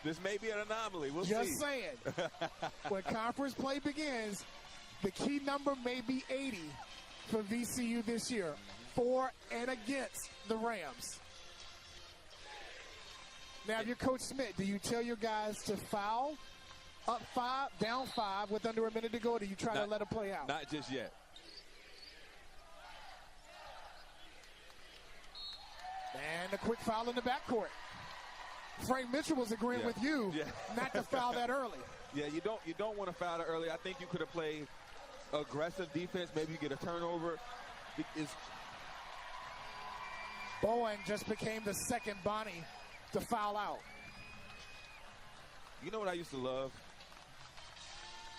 This may be an anomaly. We'll Just see. saying. When conference play begins, the key number may be 80 for VCU this year, for and against the Rams. Now, if you're Coach Smith, do you tell your guys to foul up 5, down 5 with under a minute to go, or do you try to let it play out? Not just yet. And a quick foul in the backcourt. Frank Mitchell was agreeing with you not to foul that early. Yeah, you don't want to foul it early. I think you could have played aggressive defense. Maybe you get a turnover. Bowen just became the second Bonnie to foul out. You know what I used to love?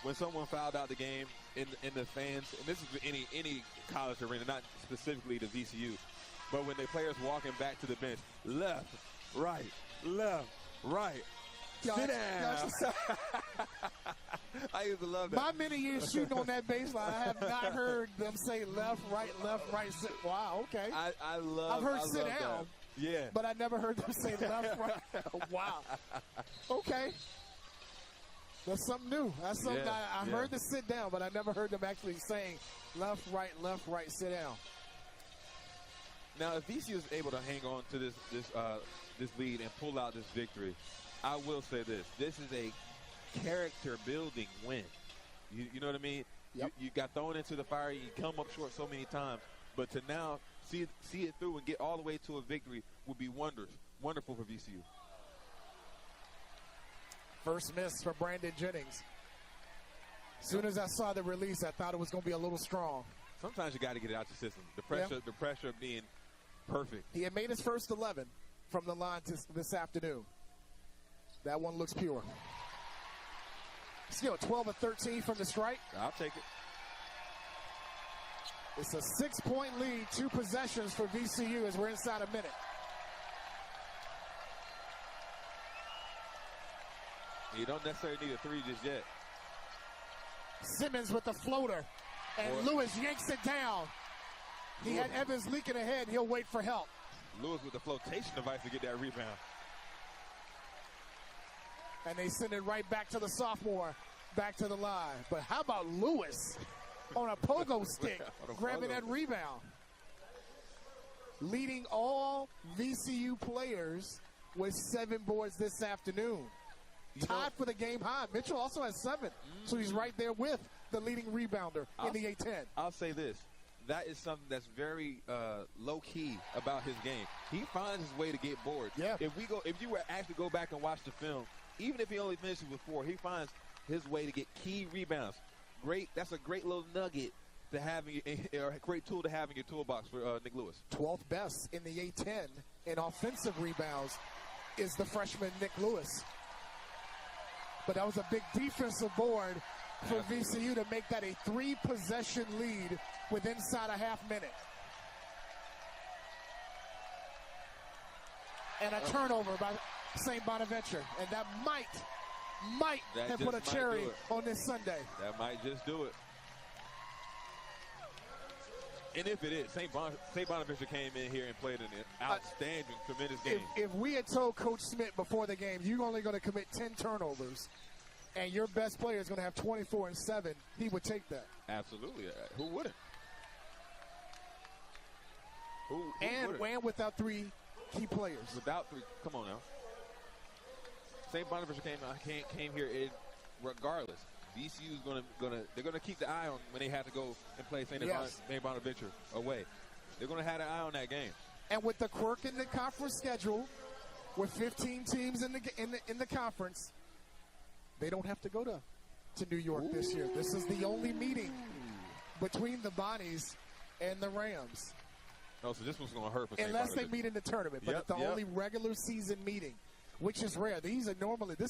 When someone fouled out the game in the fans, and this is any college arena, not specifically the VCU, but when the players walking back to the bench, left, right, sit down. I used to love that. My many years shooting on that baseline, I have not heard them say left, right, sit. Wow, okay. I've heard sit down. That. Yeah. But I never heard them say left, right. Wow. Okay. That's something new. That's something I heard the sit down, but I never heard them actually saying left, right, sit down. Now, if VCU is able to hang on to this lead and pull out this victory, I will say this. This is a character-building win. You know what I mean? Yep. You got thrown into the fire. You come up short so many times. But to now see it through and get all the way to a victory would be wonderful for VCU. First miss for Brandon Jennings. As soon as I saw the release, I thought it was going to be a little strong. Sometimes you got to get it out your system. The pressure of being perfect. He had made his first 11 from the line this afternoon. That one looks pure. Still 12 of 13 from the strike. I'll take it. It's a 6-point lead, 2 possessions for VCU as we're inside a minute. You don't necessarily need a 3 just yet. Simmons with the floater, and Lewis yanks it down. He had Evans leaking ahead. He'll wait for help. Lewis with the flotation device to get that rebound. And they send it right back to the sophomore, back to the line. But how about Lewis on a pogo stick, grabbing that rebound? Leading all VCU players with 7 boards this afternoon. Tied for the game high. Mitchell also has 7. So he's right there with the leading rebounder in the A-10. I'll say this. That is something that's very low-key about his game. He finds his way to get boards. Yeah. If you were actually go back and watch the film, even if he only finishes with 4, he finds his way to get key rebounds. Great. That's a great little nugget to have, or a great tool to have in your toolbox for Nick Lewis. 12th best in the A-10 in offensive rebounds is the freshman Nick Lewis. But that was a big defensive board for VCU to make that a 3-possession lead with inside a half minute. And a turnover by St. Bonaventure. And that might have put a cherry on this Sunday. That might just do it. And if it is, St. Bonaventure came in here and played an outstanding, tremendous game. If we had told Coach Smith before the game, you're only going to commit 10 turnovers, and your best player is going to have 24 and 7, he would take that. Absolutely. Who wouldn't? Who and without 3 key players. Without 3. Come on now. St. Bonaventure came here regardless. VCU is they're gonna keep the eye on when they have to go and play St. Bonaventure away. They're gonna have an eye on that game. And with the quirk in the conference schedule, with 15 teams in the conference, they don't have to go to New York this year. This is the only meeting between the Bonnies and the Rams. Oh, so this one's gonna hurt for St. Unless Bonaventure. they meet in the tournament, but it's the only regular season meeting, which is rare. This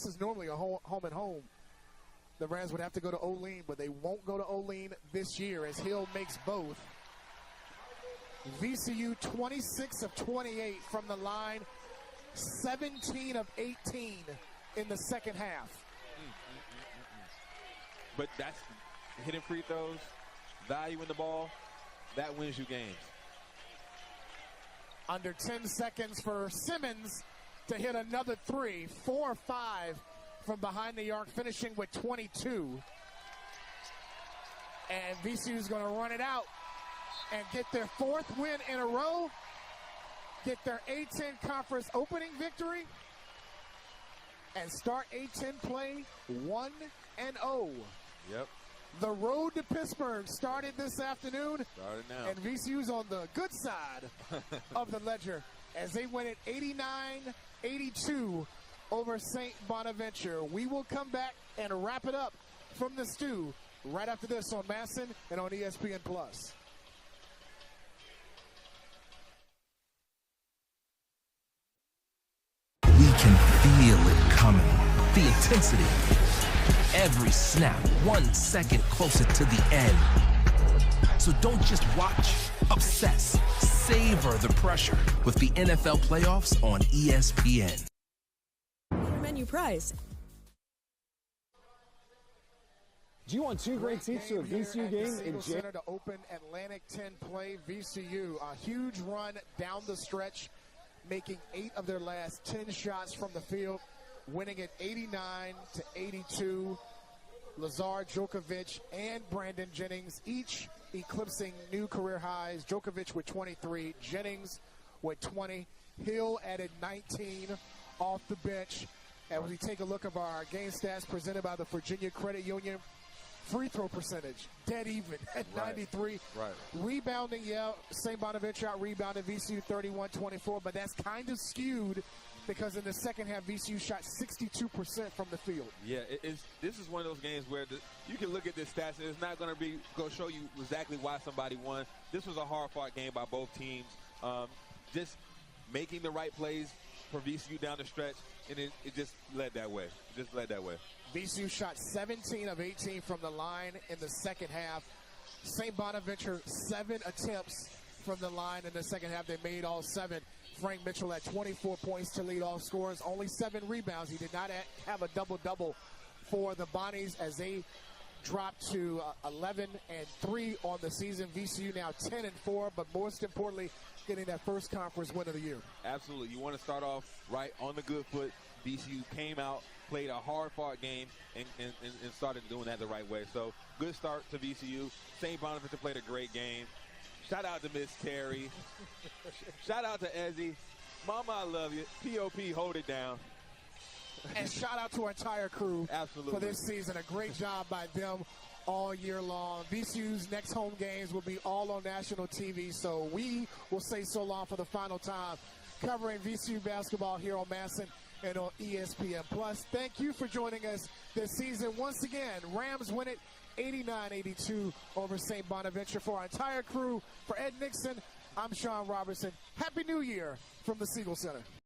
is normally a home and home. The Rams would have to go to Olean, but they won't go to Olean this year as Hill makes both. VCU 26 of 28 from the line, 17 of 18 in the second half. But that's hitting free throws, value in the ball, that wins you games. Under 10 seconds for Simmons to hit another 3, 4 or 5 from behind the arc, finishing with 22. And VCU is going to run it out and get their 4th win in a row, get their A-10 conference opening victory, and start A-10 play 1-0. Yep. The road to Pittsburgh started this afternoon. Started now. And VCU's on the good side of the ledger as they win it 89-82 over St. Bonaventure. We will come back and wrap it up from the stew right after this on Masson and on ESPN+. We can feel it coming. The intensity. Every snap, 1 second closer to the end. So don't just watch, obsess, savor the pressure with the NFL playoffs on ESPN. Menu price. Do you want 2 great seats to a VCU game in Center to open Atlantic 10 play? VCU, a huge run down the stretch, making 8 of their last 10 shots from the field, winning it 89-82. Lazar, Djokovic, and Brandon Jennings each eclipsing new career highs. Djokovic with 23, Jennings with 20. Hill added 19 off the bench. As we take a look at our game stats presented by the Virginia Credit Union, free throw percentage, dead even at 93. Right. Rebounding, St. Bonaventure out-rebounded VCU 31-24, but that's kind of skewed because in the second half, VCU shot 62% from the field. Yeah, this is one of those games where you can look at this stats and it's not going to show you exactly why somebody won. This was a hard-fought game by both teams. Just making the right plays for VCU down the stretch, and it just led that way. VCU shot 17 of 18 from the line in the second half. St. Bonaventure, 7 attempts from the line in the second half. They made all 7. Frank Mitchell had 24 points to lead all scorers, only 7 rebounds. He did not have a double-double for the Bonnies as they dropped to 11-3 on the season. VCU now 10-4, but most importantly, getting that first conference win of the year. Absolutely. You want to start off right on the good foot. VCU came out, played a hard-fought game, and started doing that the right way. So good start to VCU. St. Bonaventure played a great game. Shout out to Miss Terry. Shout out to Ezzy. Mama, I love you. P.O.P. hold it down. And shout out to our entire crew. Absolutely. For this season. A great job by them all year long. VCU's next home games will be all on national TV, so we will say so long for the final time covering VCU basketball here on Masson and on ESPN+. Thank you for joining us this season. Once again, Rams win it 89-82 over St. Bonaventure. For our entire crew, for Ed Nixon, I'm Sean Robertson. Happy New Year from the Siegel Center.